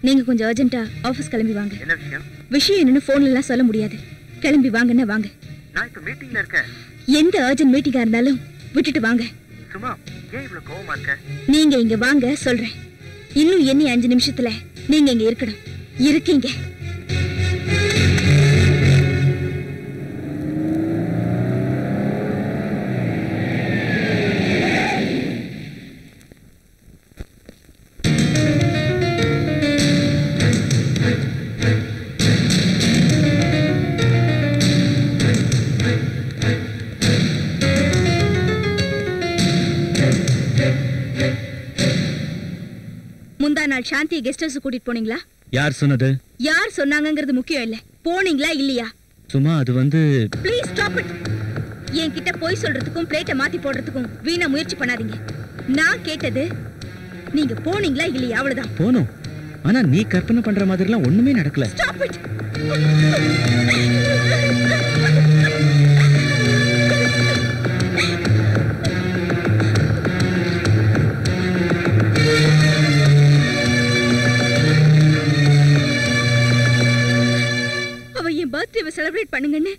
நீங்க கொஞ்சம் அர்ஜென்ட்டா ஆபீஸ் கிளம்பி வாங்க. என்ன விஷயம்? விஷயம் என்னன்னு போன்ல எல்லாம் சொல்ல முடியாது. கிளம்பி வாங்கன்னா வாங்க. நான் இப்ப மீட்டிங்ல இருக்கேன். எந்த அர்ஜென்ட் மீட்டிங்கா இருந்தாலும் விட்டுட்டு வாங்க. சும்மா ஏன் இவ்வளவு கோவமா இருக்க? நீங்க இங்க வாங்க சொல்றேன். இன்னும் எண்ணி 5 நிமிஷத்துல நீங்க இங்க இருக்கணும். இருக்கீங்க. முந்தா நாள் சாந்தியை கெஸ்ட் ஹவுஸ் கூட்டிட்டு போனீங்களா? யார் சொன்னது? யார் சொன்னாங்கங்கிறது முக்கியம் இல்ல. போனீங்களா இல்லையா? சும்மா அது வந்து. Please stop it. என்கிட்ட போய் சொல்றதுக்கும் பிளேட்டை மாத்தி போடுறதுக்கும் வீணா முயற்சி பண்ணாதீங்க. நான் கேட்டது நீங்க போனீங்களா இல்லையா, அவ்வளவுதான். போனோம். ஆனா நீ கற்பனை பண்ற மாதிரிலாம் ஒண்ணுமே நடக்கல. Stop it. அவ என் பர்த்டேவை செலிப்ரேட் பண்ணுங்கன்னு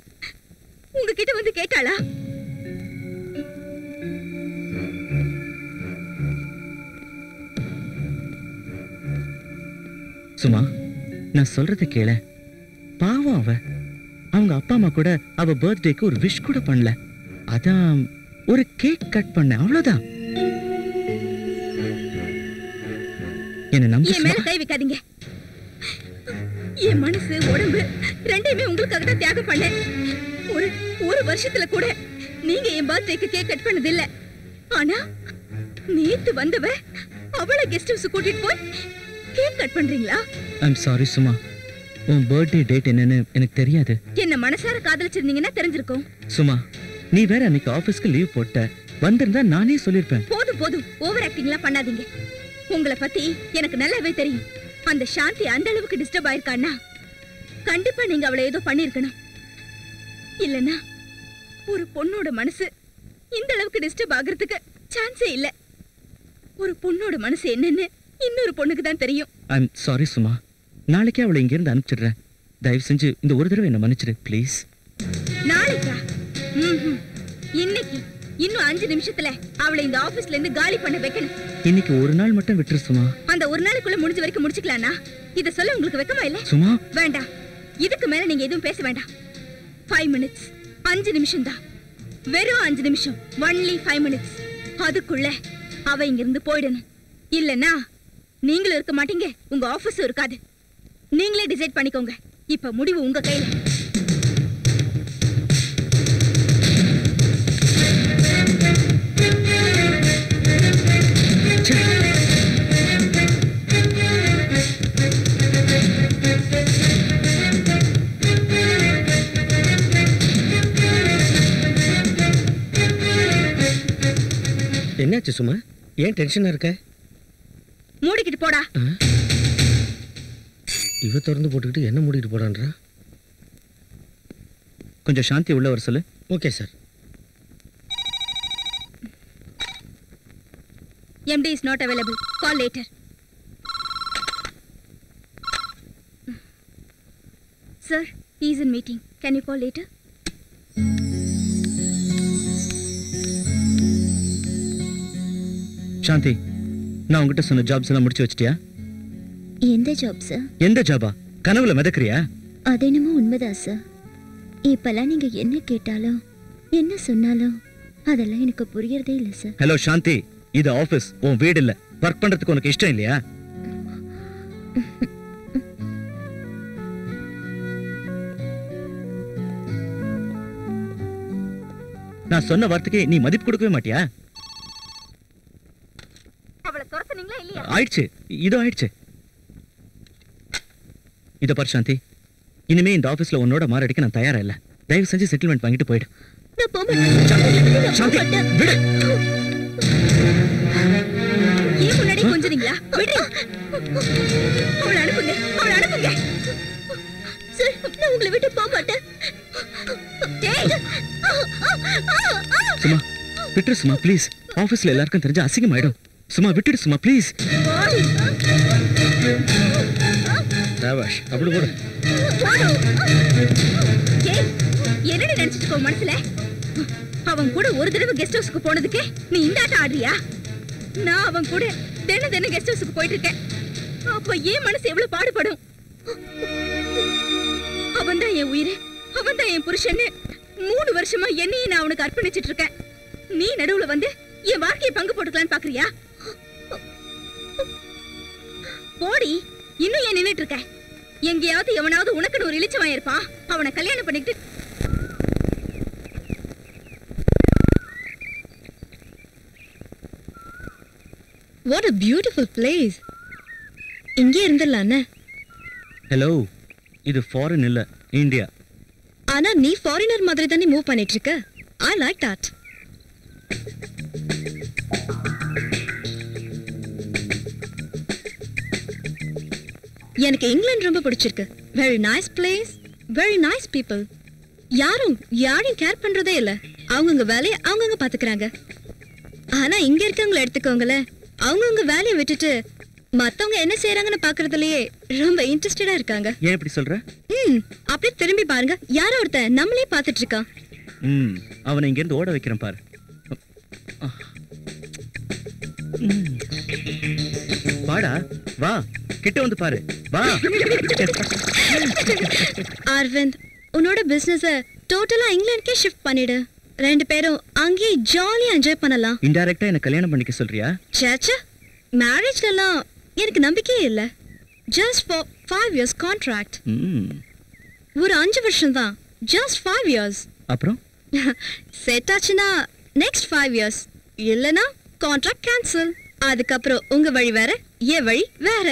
உங்ககிட்ட வந்து கேட்டாளா? சுமா, நான் சொல்றதை கேள. பாவம் அவ. அவங்க அப்பா அம்மா கூட அவ பர்த்டேக்கு ஒரு விஷ் கூட பண்ணல. அதான் ஒரு கேக் கட் பண்ண, அவ்வளவுதான். என்ன நம்பு என் மேல கை வைக்காதீங்க. என் மனசு உடம்பு ரெண்டையுமே உங்களுக்காக தான் தியாகம் பண்ணேன். ஒரு வருஷத்துல கூட நீங்க என் பர்த்டேக்கு கேக் கட் பண்ணது இல்ல. ஆனா நேத்து வந்தவ அவளை கெஸ்ட் ஹவுஸ் கூட்டிட்டு போய் கேக் கட் பண்றீங்களா? ஐம் சாரி சுமா, உன் பர்த்டே டேட் என்னன்னு எனக்கு தெரியாது. என்ன மனசார காதலிச்சிருந்தீங்கன்னா தெரிஞ்சிருக்கும். சுமா, நீ வேற அன்னைக்கு ஆபீஸ்க்கு லீவ் போட்ட. வந்திருந்தா நானே சொல்லிருப்பேன். போதும் ஓவர் ஆக்டிங்லாம் பண்ணாதீங்க. உங்களை பத்தி எனக்கு நல்லாவே தெரியும். அந்த சாந்தி அந்த அளவுக்கு டிஸ்டர்ப் ஆயிருக்கான்னா கண்டிப்பா நீங்க அவளை ஏதோ பண்ணிருக்கணும். இல்லனா ஒரு பொண்ணோட மனசு இந்த அளவுக்கு டிஸ்டர்ப் ஆகிறதுக்கு சான்ஸே இல்ல. ஒரு பொண்ணோட மனசு என்னன்னு இன்னொரு பொண்ணுக்கு தான் தெரியும். ஐம் சாரி சுமா, நாளைக்கே அவளை இங்க இருந்து அனுப்பிச்சிடுறேன். தயவு செஞ்சு இந்த ஒரு தடவை என்ன மன்னிச்சிடு ப்ளீஸ். நாளைக்கா? இன்னைக்கு இன்னும் 5 நிமிஷத்துல அவளை இந்த ஆபீஸ்ல இருந்து காலி பண்ண வைக்கணும். இன்னைக்கு ஒரு நாள் மட்டும் விட்டுரு சுமா. அந்த ஒரு நாளுக்குள்ள முடிஞ்ச வரைக்கும் முடிச்சுக்கலாம்னா இத சொல்ல உங்களுக்கு வெக்கமா இல்ல? சுமா வேண்டாம், இதுக்கு மேல நீங்க எதுவும் பேச வேண்டாம். 5 மினிட்ஸ், 5 நிமிஷம் தான். வெறும் 5 நிமிஷம், ஒன்லி 5 மினிட்ஸ். அதுக்குள்ள அவ இங்க இருந்து போயிடணும். இல்லனா நீங்களும் இருக்க மாட்டீங்க, உங்க ஆபீஸும் இருக்காது. நீங்களே டிசைட் பண்ணிக்கோங்க. இப்ப முடிவு உங்க கையில. என்னாச்சு சும்மா? ஏன் டென்ஷனா இருக்க? மூடிக்கிட்டு போடா. இவ திறந்து போட்டுக்கிட்டு என்ன மூடிட்டு போடான்றா? கொஞ்சம் சாந்தி உள்ள வர சொல்லு. Okay sir. MD is not available. Call later. Sir, he is in meeting. Can you call later? சாந்தி, நான் உங்ககிட்ட சொன்ன ஜாப்ஸ் எல்லாம் முடிச்சு வச்சிட்டியா? எந்த ஜாப் சார்? எந்த ஜாபா? கனவுல மிதக்குறியா? அது என்னமோ உண்மைதான் சார். இப்பெல்லாம் நீங்க என்ன கேட்டாலும் என்ன சொன்னாலும் அதெல்லாம் எனக்கு புரியறதே இல்லை சார். ஹலோ சாந்தி, இது ஆபீஸ், உன் வீடு இல்ல. ஒர்க் பண்றதுக்கு உனக்கு இஷ்டம் இல்லையா? நான் சொன்ன வார்த்தைக்கு நீ மதிப்பு கொடுக்கவே மாட்டியா? அவளை துரத்துனீங்களா இல்லையா? ஆயிடுச்சு, இதோ ஆயிடுச்சு. இத பாரு சாந்தி, இனிமே இந்த ஆபீஸ்ல உன்னோட மாரடிக்க நான் தயாரா இல்ல. தயவு செஞ்சு செட்டில்மெண்ட் வாங்கிட்டு போயிடு. நான் போக மாட்டேன். சாந்தி, விடு. ஏன் முன்னாடி கொஞ்சறீங்களா? விடு. அவளை அனுப்புங்க, அவளை அனுப்புங்க. சார், நான் உங்களை விட்டு போக மாட்டேன். டேய். சும்மா விட்டுரு சும்மா ப்ளீஸ். ஆபீஸ்ல எல்லாருக்கும் தெரிஞ்ச அசிங்கமாயிடும். சும்மா விட்டுடு சும்மா ப்ளீஸ். ராவாஷ், அப்படி போடு. ஏய், என்னடி நினைச்சிட்டு இருக்கோ மனசுல? அவன் கூட ஒரு தடவை கெஸ்ட் ஹவுஸ்க்கு போனதுக்கு நீ இந்த ஆட்டம் ஆடுறியா? நான் அவன் கூட தினம் கெஸ்ட் ஹவுஸ்க்கு போயிட்டு இருக்கேன். அப்ப ஏன் மனசு எவ்வளவு பாடுபடும்? அவன் தான் என் உயிர், அவன் தான் என் புருஷன்னு 3 வருஷமா என்னையே நான் அவனுக்கு அர்ப்பணிச்சிட்டு இருக்கேன். நீ நடுவுல வந்து என் வாழ்க்கையை பங்கு போட்டுக்கலான்னு பாக்குறியா? போடி, இன்னும் ஏன் நின்னுட்டு இருக்க? எங்கேயாவது எவனாவது உனக்குன்னு ஒரு இளிச்சவன் இருப்பான், அவனை கல்யாணம் பண்ணிட்டு What a beautiful place. இங்கே இருந்துடலானே. ஹலோ, இது ஃபாரின் இல்ல, இந்தியா. ஆனா நீ ஃபாரினர் மாதிரி தானே மூவ் பண்ணிட்டு இருக்க. I like that. எனக்கு இங்கிலாந்து ரொம்ப பிடிச்சிருக்கு. Very nice place, very nice people. யாரையும் கேர் பண்றதே இல்ல. அவங்கவுங்க வேலையை அவங்கவுங்க பாத்துக்கிறாங்க. ஆனா இங்க இருக்கவங்களை எடுத்துக்கோங்களே, அவங்கவுங்க வேலையை விட்டுட்டு மத்தவங்க என்ன செய்யறாங்கன்னு பாக்குறதுலயே ரொம்ப இன்ட்ரெஸ்டடா இருக்காங்க. ஏன் இப்படி சொல்ற? அப்படியே திரும்பி பாருங்க, யாரோ ஒருத்தன் நம்மளே பாத்துட்டு இருக்கான். அவனை இங்க இருந்து ஓட வைக்கிறேன் பாரு. வாடா, வா. கிட்ட வந்து பாரு வா. அரவிந்த், உன்னோட பிசினஸ டோட்டலா இங்கிலாந்துக்கே ஷிஃப்ட் பண்ணிடு. 2 பேரும் அங்கேயே ஜாலியா என்ஜாய் பண்ணலாம். இன்டைரக்டா என்ன கல்யாணம் பண்ணிக்க சொல்றியா? சேச்சா, மேரேஜ்லாம் எனக்கு நம்பிக்கையே இல்ல. Just for 5 years contract. ஒரு 5 வருஷம் தான். Just 5 years. அப்புறம் செட் ஆச்சுன்னா நெக்ஸ்ட் 5 years. இல்லனா கான்ட்ராக்ட் கேன்சல். அதுக்கப்புறம் உங்க வழி வேற, என் வழி வேற.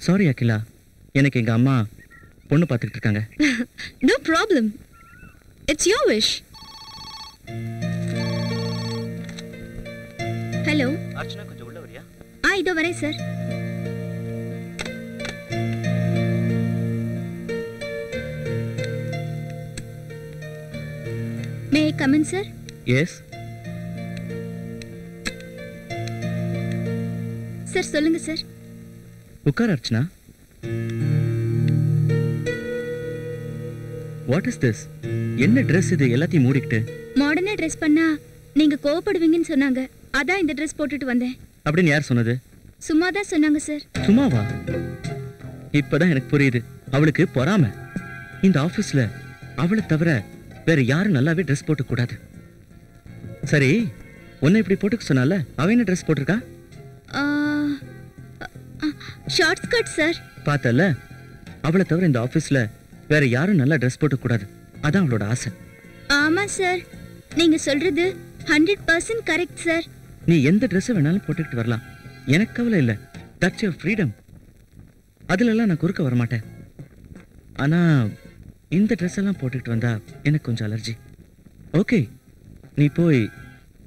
சாரி அகிலா, எனக்கு எங்க அம்மா பொண்ணு பார்த்துக்கிட்டு இருக்காங்க. No problem, it's your wish. Hello Archana, கொஞ்சம் உள்ள வரியா? இதோ வரேன் sir. May I come in sir? Yes. Sir சொல்லுங்க சார். உட்கார் அர்ச்சனா. What is this? என்ன ட்ரெஸ் இது எல்லாத்தையும் மூடிக்கிட்டு? மாடர்னா ட்ரெஸ் பண்ணா நீங்க கோவப்படுவீங்கன்னு சொன்னாங்க. அதான் இந்த ட்ரெஸ் போட்டுட்டு வந்தேன். அப்படின்னு யார் சொன்னது? சும்மா தான் சொன்னாங்க சார். சும்மாவா? இப்பதான் எனக்கு புரியுது. அவளுக்கு பொறாம. இந்த ஆபீஸ்ல அவளை தவிர வேற யாரும் நல்லாவே ட்ரெஸ் போட்டு கூடாது. சரி, உன்னை இப்படி போட்டுக்க சொன்னால அவ என்ன ட்ரெஸ் போட்டிருக்கா? Short skirt sir. பார்த்தல, அவளை தவிர இந்த ஆபீஸ்ல வேற யாரும் நல்லா ட்ரெஸ் போட்டு கூடாது. அதான் அவளோட ஆசை. ஆமா சார், நீங்க சொல்றது 100% கரெக்ட் சார். நீ எந்த ட்ரெஸ் வேணாலும் போட்டுக்கிட்டு வரலாம். எனக்கு கவலை இல்லை. That's your freedom. அதுலலாம் நான் குறுக்க வரமாட்டேன். ஆனா இந்த ட்ரெஸ் எல்லாம் போட்டுக்கிட்டு வந்தா எனக்கு கொஞ்சம் அலர்ஜி. ஓகே, நீ போய்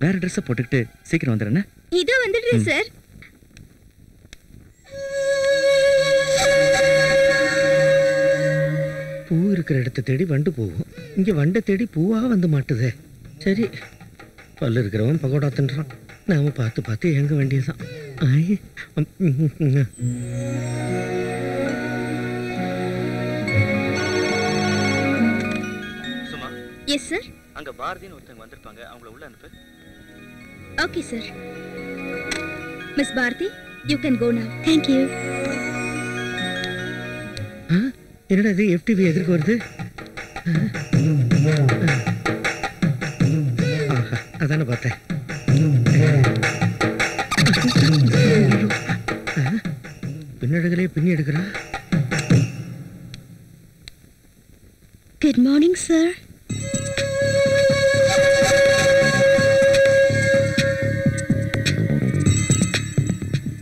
வேற ட்ரெஸ்ஸை போட்டுக்கிட்டு சீக்கிரம் வந்துடுறேன். இதோ வந்துடுறேன் சார். பூ இருக்கிற இடத்த தேடி வண்டு போகும். இங்க வண்டை தேடி பூவா வந்து மாட்டுதே. சரி, பல்லு இருக்கிறவன் பகோடா தின்றான். நாம பார்த்து பார்த்து எங்க வேண்டியதுதான். சும்மா. Yes sir. அங்க பாரதின்னு ஒருத்தங்க வந்திருப்பாங்க, அவங்கள உள்ள அனுப்பு. Okay sir. Miss Bharathi, you can go now. Thank you. என்னடா இது எஃப்டிவி எதிர்க்கு வருது? அதானே பார்த்தேன். பின்னடுகளே பின்னி எடுக்கிறா. Good morning sir.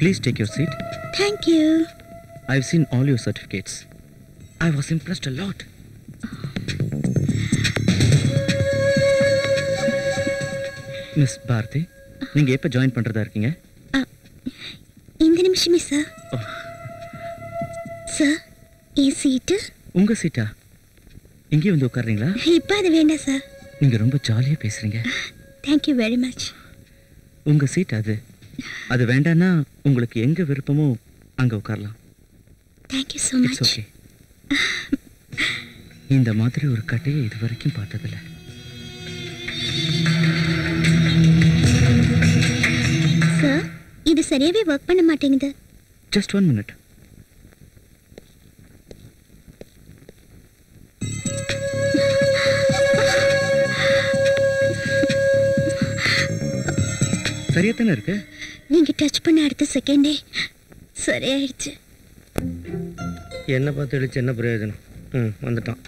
Please take your seat. Thank you. I've seen all your certificates. I was impressed a lot. Miss Bharathi, நீங்க எப்ப ஜாயின் பண்றதா இருக்கீங்க? இந்த நிமிஷமே சார். சார், என் சீட்டு. உங்க சீட்டா? இங்கே வந்து உட்கார்றீங்களா? இப்போ அது வேண்டாம் சார். நீங்க ரொம்ப ஜாலியா பேசுறீங்க. Thank you very much. உங்க சீட் அது. அது வேண்டான்னா உங்களுக்கு எங்க விருப்பமோ அங்க உட்காரலாம். Thank you so much. It's okay. இந்த மாதிரி ஒரு கட்டையை இது வரைக்கும் பார்த்ததில்ல. சார், இது சரியாவே ஒர்க் பண்ண மாட்டேங்குது. Just 1 minute. சரியா தானே இருக்கு? நீங்க டச் பண்ண அடுத்த செகண்டே சரியாயிடுச்சு. என்ன பார்த்து அடிச்சு என்ன பிரயோஜனம்? வந்துட்டான்.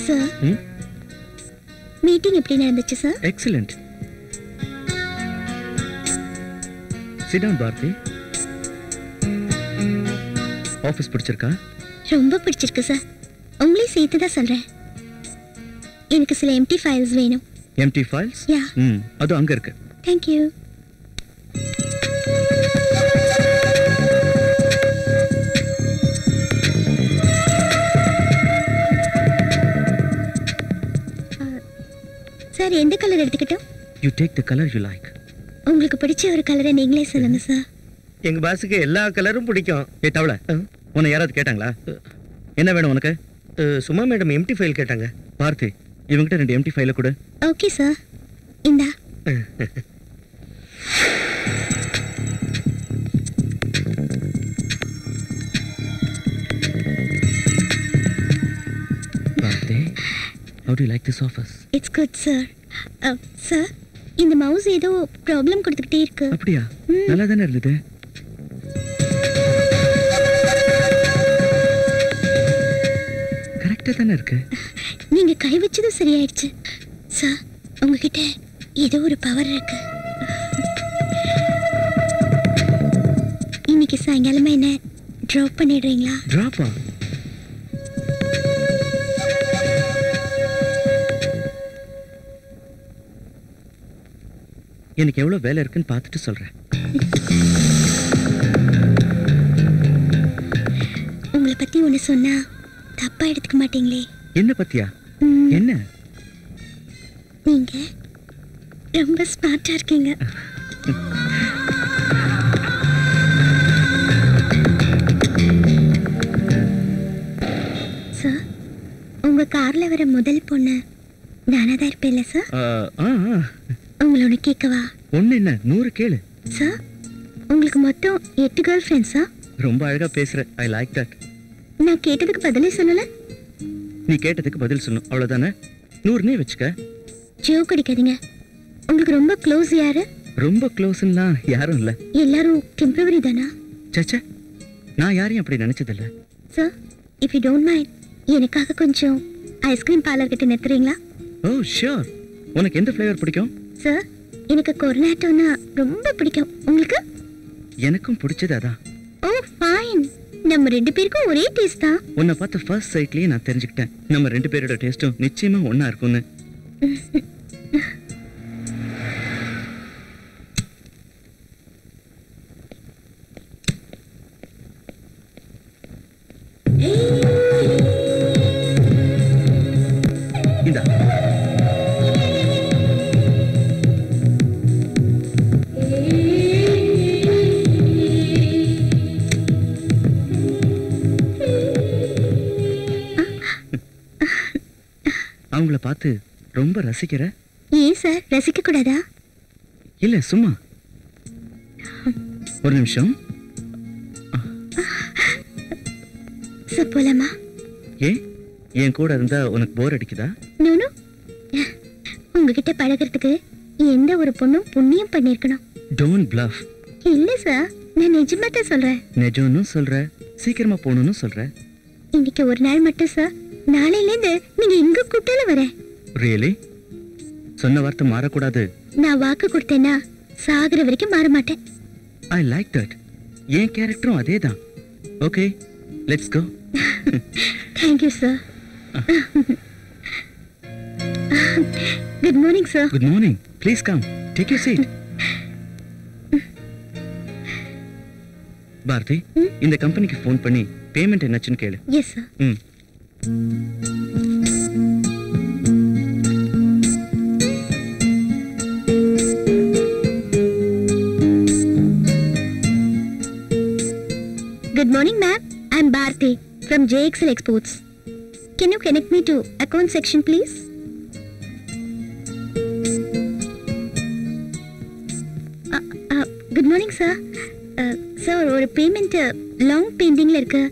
சார், மீட்டிங் எப்படி நடந்துச்சு sir? Excellent. Sit down Bharathi. Office பிடிச்சிருக்கா? ரொம்ப பிடிச்சிருக்கு சார். உங்களையும் சேர்த்து தான் சொல்றேன். எனக்கு சில எம்டி ஃபைல்ஸ் வேணும். Empty files? யா. அது அங்க இருக்கு. Thank you. சார், எந்த கலர் எடுத்துக்கிட்டோம்? You take the colour you like. உங்களுக்கு பிடிச்ச ஒரு கலரை நீங்களே சொல்லுங்க சார். எங்க பாஸுக்கு எல்லா கலரும் பிடிக்கும். ஏ தவளை, உன்னை யாராவது கேட்டாங்களா? என்ன வேணும் உனக்கு? சும்மா மேடம் எம்டி ஃபைல் கேட்டாங்க. பார்த்தி இவங்கிட்ட 2 எம்டி ஃபைல கொடு. ஓகே சார், இந்தா. பார்த்தி, how do you like this office? It's good sir. Sir, இந்த மவுஸ் ஏதோ ப்ராப்ளம் கொடுத்துக்கிட்டே இருக்கு. அப்படியா? நல்லா தானே இருந்தது. கரெக்டா தானே இருக்கு. நீங்க கை வச்சதும் சரியாயிடுச்சு சார். உங்ககிட்ட ஏதோ ஒரு பவர் இருக்கு. இன்னைக்கு சாயங்காலமா என்ன ட்ராப் பண்ணிடுறீங்களா? டிராப்பா? எனக்கு எவ்வளவு வேலை இருக்குன்னு பார்த்துட்டு சொல்றேன். உங்களை பத்தி ஒண்ணு சொன்னா தப்பா எடுத்துக்க மாட்டீங்களே? என்ன பத்தியா? என்ன? நீங்க ரொம்ப ஸ்மார்ட்டா இருக்கீங்க. சார், உங்க கார்ல வர முதல் பொண்ணு நானா தான் இருப்பேன்ல சார்? உங்களோட கேட்கவா? ஒண்ணு என்ன 100 கேளு. சார், உங்களுக்கு மொத்தம் 8 கேர்ள் ஃப்ரெண்ட்ஸா? ரொம்ப அழகா பேசுற. I like that. நான் கேட்டதுக்கு பதிலே சொல்லல. நீ கேட்டதுக்கு பதில் சொல்லணும், அவ்வளவுதானே. 100 வச்சுக்க. ஜோக் அடிக்காதீங்க. உங்களுக்கு ரொம்ப க்ளோஸ் யாரு? ரொம்ப க்ளோஸ்னா யாரும் இல்ல. எல்லாரும் டெம்பரவரி தானா? சச்சா, நான் யாரையும் அப்படி நினைச்சதில்ல. Sir, if you don't mind, எனக்காக கொஞ்சம் ஐஸ்கிரீம் பார்லர் கிட்ட நிறுத்துறீங்களா? ஓ ஷூர். உனக்கு எந்த ஃப்ளேவர் பிடிக்கும்? சார், எனக்கு கொர்னாட்டோனா ரொம்ப பிடிக்கும். உங்களுக்கு? எனக்கும் பிடிச்சது அதான். ஓ ஃபைன். நம்ம 2 பேருக்கும் ஒரே டேஸ்ட் தான். உன்னை பார்த்த ஃபர்ஸ்ட் சைட்லயே நான் தெரிஞ்சுக்கிட்டேன் நம்ம 2 பேரோட டேஸ்டும் நிச்சயமா ஒண்ணா இருக்கும்னு. இந்தா. அவங்கள பார்த்து ரொம்ப ரசிக்கிற? ஏன் சார் ரசிக்க கூடாதா? இல்ல சும்மா. ஒரு நிமிஷம். சார் போலாமா? ஏன் என் கூட இருந்தா உனக்கு போர் அடிக்குதா? நோ உங்ககிட்ட பழகிறதுக்கு எந்த ஒரு பொண்ணும் புண்ணியம் பண்ணிருக்கணும். Don't bluff. இல்ல சார், நான் நிஜமா தான் சொல்றேன். நிஜம்னு சொல்ற, சீக்கிரமா போகணும்னு சொல்ற. இன்னைக்கு ஒரு நாள் மட்டும் சார். நாளையில இருந்து நீங்க எங்க கூப்பிட்டாலும் வரேன். ரியலி? சொன்ன வார்த்தை மாறக்கூடாது. நான் வாக்கு கொடுத்தேன்னா சாகுற வரைக்கும் மாற மாட்டேன். I like that. என் கேரக்டரும் அதேதான். Okay, let's go. Thank you sir. Good morning sir. Good morning. Please come, take your seat. Bharathi, இந்த கம்பெனிக்கு ஃபோன் பண்ணி பேமெண்ட் என்னாச்சுன்னு கேளு. Yes sir. Good morning, ma'am. I'm Bharti from JXL Exports. Can you connect me to account section, please? Good morning, sir. Sir, ஒரு payment long pending இருக்கு.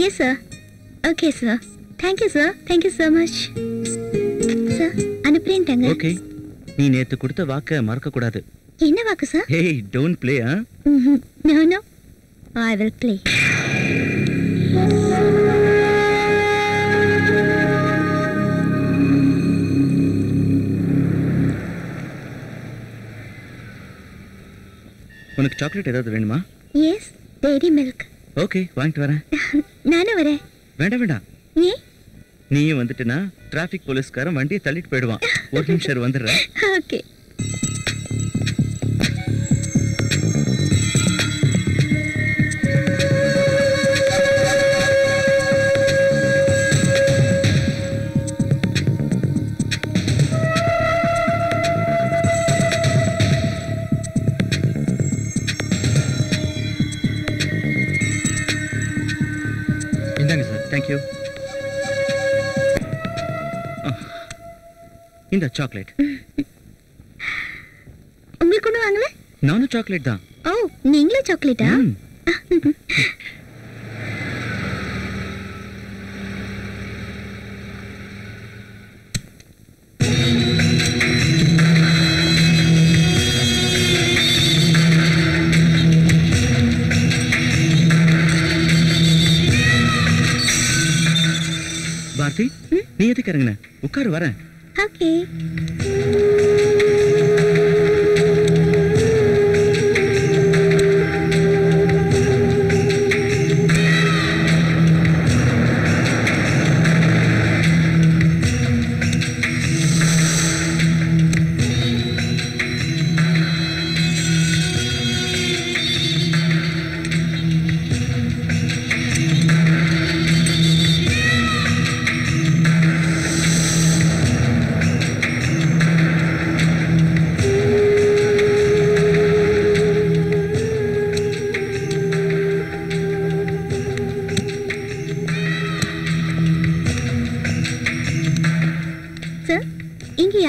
Yes, sir. Okay, sir. Thank you, sir. Thank you so much. Sir, அனுப்புறேன்ட்டாங்க. Okay. நீ நேத்து கொடுத்த வாக்க மறக்க கூடாது. என்ன வாக்கு சார்? Hey, don't play, huh? No. I will play. உனக்கு சாக்லேட் ஏதாவது வேணுமா? Yes, dairy milk. ஓகே, வாங்கிட்டு வரேன். நானும் வரேன். வேண்டாம். ஏன்? நீயும் வந்துட்டுனா டிராஃபிக் போலீஸ்காரன் வண்டியை தள்ளிட்டு போயிடுவான். ஒரு நிமிஷம் வந்துடுறேன். ஓகே. இந்தாங்க சார். தேங்க்யூ. இந்த சாக்லேட். உங்களுக்கு ஒண்ணு வாங்கல? நானும் சாக்லேட் தான். ஓ, நீங்களும் சாக்லேட்டா? பார்த்தி, நீ எதுக்கு இறங்குன? உட்காரு, வரேன். ஓகே.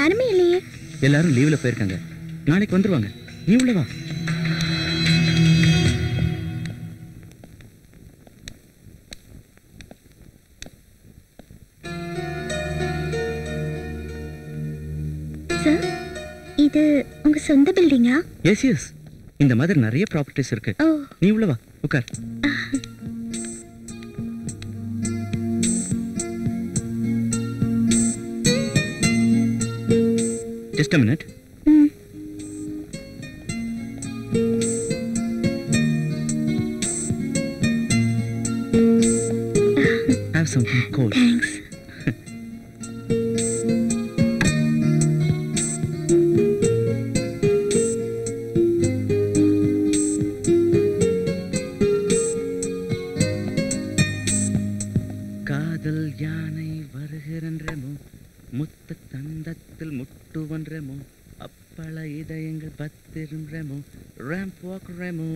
யாருமே இல்லையே. எல்லாரும் லீவ்ல போயிருக்காங்க. நாளைக்கு வந்துருவாங்க. நீ உள்ள வா. சார், இது உங்க சொந்த பில்டிங்கா? S S. இந்த மாதிரி நிறைய ப்ராப்பர்ட்டிஸ் இருக்கு. நீ உள்ள வா, உட்கார். Just a minute. Have something cold. Thanks. காதல் யானை வருகிறன்றமோ, முத்த தந்தத்தில் முட்டுவன்றமோ, அப்பள இதயங்கள் பத்திருன்றமோ, ரேம்ப் வாக்குறமோ.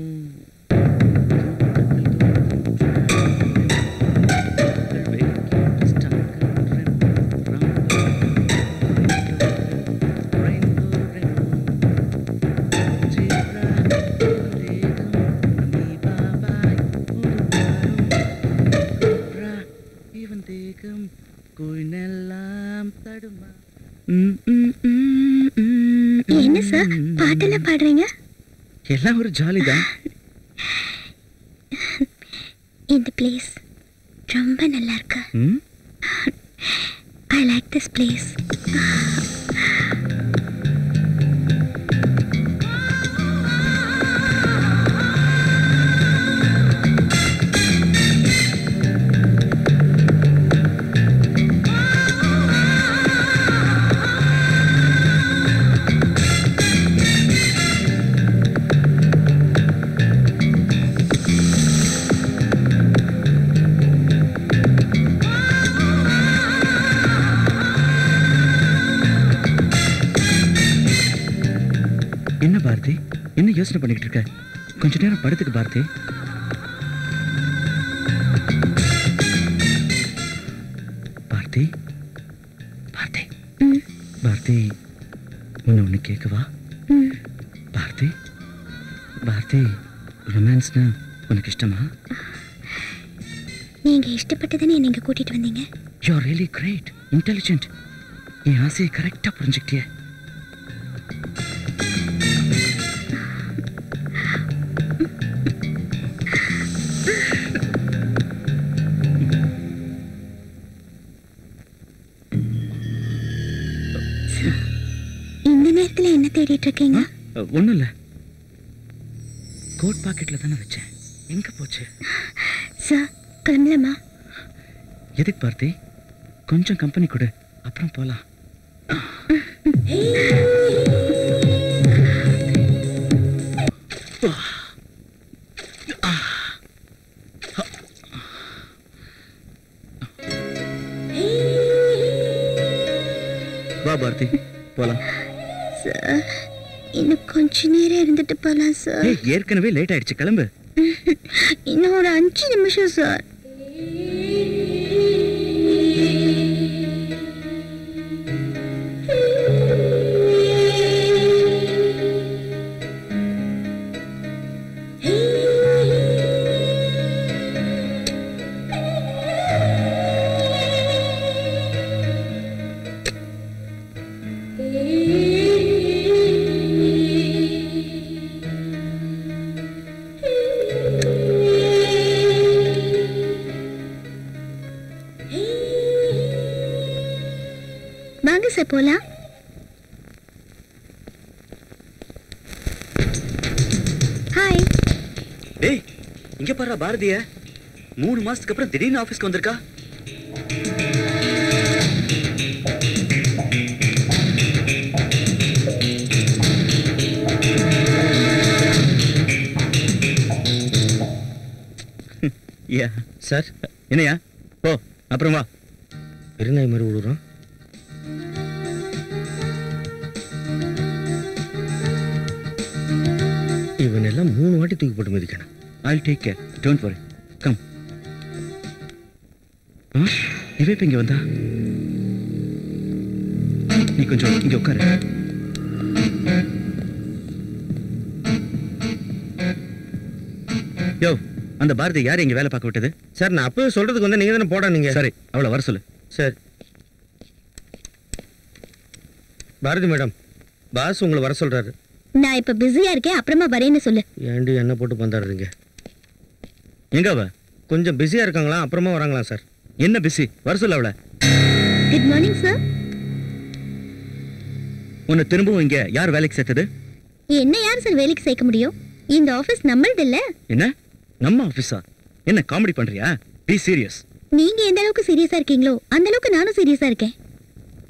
என்ன சார் பாட்டெல்லாம் பாடுறீங்க? எல்லாம் ஒரு ஜாலி தான். இந்த பிளேஸ் ரொம்ப நல்லா இருக்கு. I like this place. என்ன பாரதி, என்ன யோசனை பண்ணிக்கிட்டு இருக்க? கொஞ்ச நேரம் படுத்துக்கு பாரதி. பாரதி, பாரதி, பாரதி, ஒன்னு கேட்கவா? பாரதி, பாரதி, ரொமான்ஸ்னா உனக்கு இஷ்டமா? நீங்க இஷ்டப்பட்டதானே நீங்க கூட்டிட்டு வந்தீங்க. You are really great, intelligent. என் ஆசையை கரெக்டா புரிஞ்சுக்கிட்டிய. இந்த நேரத்துல என்ன தேடிட்டு இருக்கீங்க? ஒண்ணும் இல்ல, கோட் பாக்கெட்ல தானே வச்சேன். எங்க போச்சு? சார், கிளம்பலாமா? எதுக்கு பார்த்தி? கொஞ்சம் கம்பெனி கொடு, அப்புறம் போலாம். வா பார்த்தி, போலாம். சார், இன்னும் கொஞ்ச நேரம் இருந்துட்டு போலாம் சார். ஏற்கனவே லேட் ஆயிடுச்சு, கிளம்பு. இன்னும் ஒரு 5 நிமிஷம் சார். போலாம். ஹாய். டேய் இங்க பாரு பாரதிய 3 மாசத்துக்கு அப்புறம் திடீர்னு ஆபீஸ்க்கு வந்திருக்கா. யா சார் என்னையா ஓ அப்புறம் வா. பெருநாய் மாதிரி விடுறோம். இவன் எல்லாம் 3 வாட்டி தூக்கி போட்டு மதிக்கணும். I'll take care. Don't worry. Come. இவ இப்ப இங்க வந்தா? நீ கொஞ்சம் இங்க உட்காரு. யோ அந்த பாரதி யார் இங்க வேலை பார்க்க விட்டது? சார் நான் அப்பவே சொல்றதுக்கு வந்து நீங்க தானே போட நீங்க. சரி அவளை வர சொல்லு. சரி பாரதி மேடம், பாஸ் உங்களை வர சொல்றாரு. நான் இப்ப பிஸியா இருக்கேன், அப்புறமா வரேன்னு சொல்லு. ஏண்டி என்ன போட்டு பந்தாடுறீங்க? எங்க அவ? கொஞ்சம் பிஸியா இருக்காங்களா, அப்புறமா வராங்களா சார்? என்ன பிஸி? வர சொல்லு அவளை. Good morning sir. உன்னை திரும்பவும் இங்க யார் வேலைக்கு சேர்த்தது? என்ன யார் சார் வேலைக்கு சேர்க்க முடியும்? இந்த ஆபீஸ் நம்மளது இல்ல. என்ன நம்ம ஆபீஸா? என்ன காமெடி பண்றியா? Be serious. நீங்க எந்த அளவுக்கு சீரியஸா இருக்கீங்களோ அந்த அளவுக்கு நானும் சீரியஸா இருக்கேன்.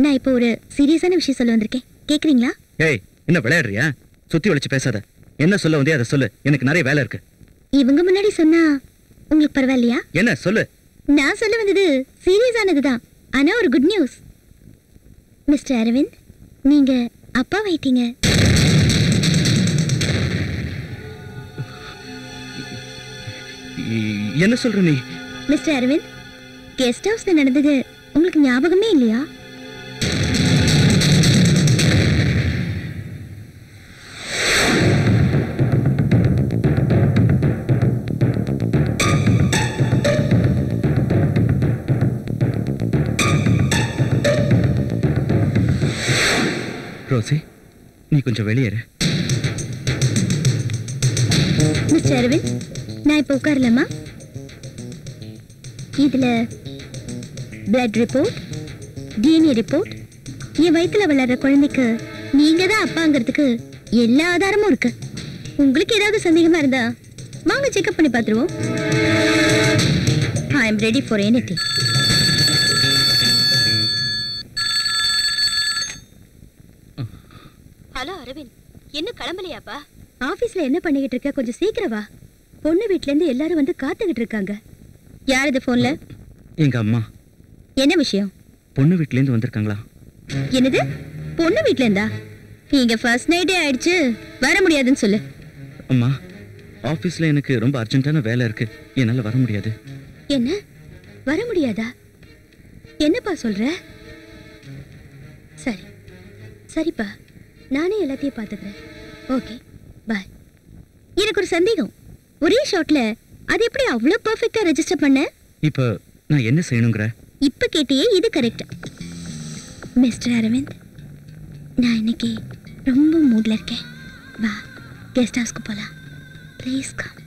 நான் இப்போ ஒரு சீரியஸான விஷயம் சொல்ல வந்திருக்கேன், கேக்குறீங்களா? ஏய் என்ன விளையாடுறியா? சுத்தி வளைச்சு பேசாத. என்ன சொல்ல வந்தே அதை சொல்லு, எனக்கு நிறைய வேலை இருக்கு. இவங்க முன்னாடி சொன்னா உங்களுக்கு பரவாயில்லையா? என்ன சொல்லு. நான் சொல்ல வந்தது சீரியஸானதுதான், ஆனா ஒரு குட் நியூஸ். மிஸ்டர் அரவிந்த், நீங்க அப்பா வைட்டீங்க. என்ன சொல்ற நீ? மிஸ்டர் அரவிந்த், கெஸ்ட் ஹவுஸ்ல நடந்தது உங்களுக்கு ஞாபகமே இல்லையா? ரோசி, நீ கொஞ்சம் வெளியேறு. மிஸ்டர் அரவிந்த், நான் இப்ப உட்காரலாமா? இதுல பிளட் ரிப்போர்ட், டிஎன்ஏ ரிப்போர்ட், என் வயித்துல வளர்ற குழந்தைக்கு நீங்க தான் அப்பாங்கிறதுக்கு எல்லா ஆதாரமும் இருக்கு. உங்களுக்கு ஏதாவது சந்தேகமா இருந்தா வாங்க செக்அப் பண்ணி பார்த்துருவோம். I am ready for anything. Hello Aravind, இன்னும் கிளம்பலையாப்பா? ஆபீஸ்ல என்ன பண்ணிக்கிட்டு இருக்க? கொஞ்சம் சீக்கிரம் வா. பொண்ணு வீட்ல இருந்து எல்லாரும் வந்து காத்துக்கிட்டு இருக்காங்க. யார் இது போன்ல? எங்க அம்மா. என்ன விஷயம்? பொண்ணு வீட்ல இருந்து வந்திருக்காங்களா? என்னது பொண்ணு வீட்ல இருந்தா? நீங்க ஃபர்ஸ்ட் நைட்டே ஆயிடுச்சு, வர முடியாதுன்னு சொல்லு. அம்மா, ஆபீஸ்ல எனக்கு ரொம்ப அர்ஜென்ட்டான வேலை இருக்கு, என்னால வர முடியாது. என்ன வர முடியாதா? என்னப்பா சொல்ற? சரி சரிப்பா, நானே எல்லாத்தையும் பார்த்துக்கிறேன். Okay bye. எனக்கு ஒரு சந்தேகம், ஒரே ஷாட்ல அது எப்படி அவ்வளோ பெர்ஃபெக்ட்டா ரெஜிஸ்டர் பண்ண? இப்போ நான் என்ன செய்யணுங்கிற? இப்ப கேட்டியே, இது கரெக்ட். மிஸ்டர் அரவிந்த், நான் இன்னைக்கு ரொம்ப மூட்ல இருக்கேன். வா கெஸ்ட் ஹவுஸ்க்கு போலாம். Please come.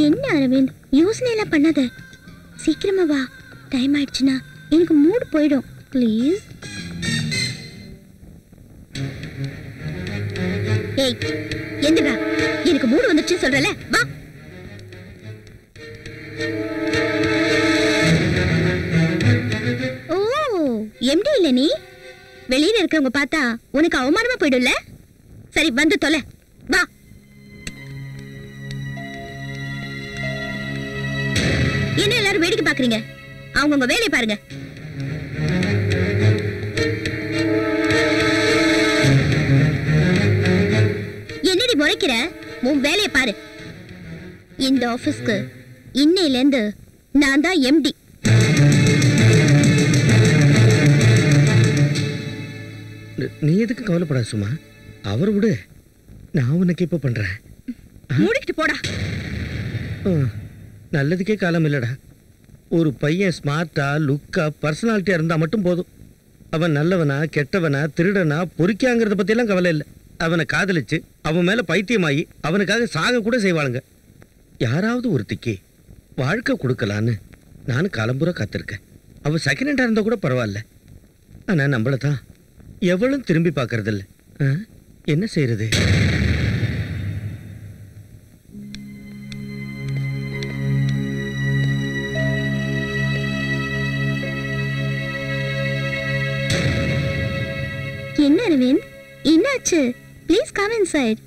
என்ன அரவிந்த், யோசனை எல்லாம் பண்ணாத, சீக்கிரமா வா. டைம் ஆயிடுச்சுன்னா எனக்கு மூட் போயிடும். ப்ளீஸ். ஏய் எந்திரா, எனக்கு மூடு வந்துருச்சுன்னு சொல்றல, வா. ஓ எம்டி இல்ல நீ? வெளியில இருக்கவங்க பார்த்தா உனக்கு அவமானமா போயிடும்ல. சரி வந்து தொலை, வா. என்ன எல்லாரும் வேடிக்கை பாக்குறீங்க? அவங்கவுங்க வேலையை பாருங்க. என்னடி முறைக்கிற? உன் வேலையை பாரு. இந்த ஆபீஸ்க்கு இன்னையில இருந்து நான் தான் எம்டி. நீ எதுக்கு கவலைப்படாத சும்மா, அவர் விடு, நான் உனக்கு இப்ப பண்றேன். மூடிக்கிட்டு போடா. நல்லதுக்கே காலம் இல்லடா. ஒரு பையன் ஸ்மார்ட்டா லுக்கா பர்சனாலிட்டியா இருந்தா மட்டும் போதும். அவன் நல்லவனா கெட்டவனா திருடனா பொறுக்கியாங்கிறத பத்தியெல்லாம் கவலை இல்லை. அவனை காதலிச்சு அவன் மேல பைத்தியமாயி அவனுக்காக சாக கூட செய்வாளுங்க. யாராவது ஒருத்திக்கு வாழ்க்கை கொடுக்கலான்னு நான் காலம்புற காத்திருக்கேன். அவ செகண்ட் ஹேண்டா இருந்தா கூட பரவாயில்ல. ஆனா நம்மள தான் எவ்வளவு திரும்பி பார்க்கறது இல்ல. என்ன செய்யறது? என்ன அரவிந்த், என்னாச்சு? Please come inside.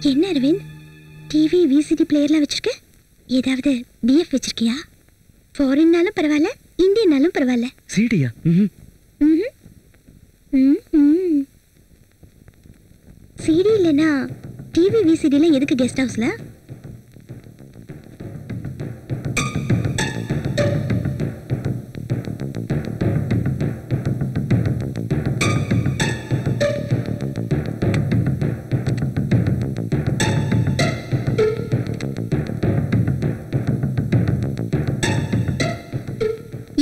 என்ன அரவிந்த், டிவி விசிடி பிளேயர்லாம் வச்சிருக்க? ஏதாவது பிஎஃப் வச்சிருக்கியா? ஃபாரின்னாலும் பரவாயில்ல, இந்தியன்னாலும் பரவாயில்ல. சிடியா? சிடி இல்லைன்னா டிவி விசிடிலாம் எதுக்கு கெஸ்ட் ஹவுஸ்ல?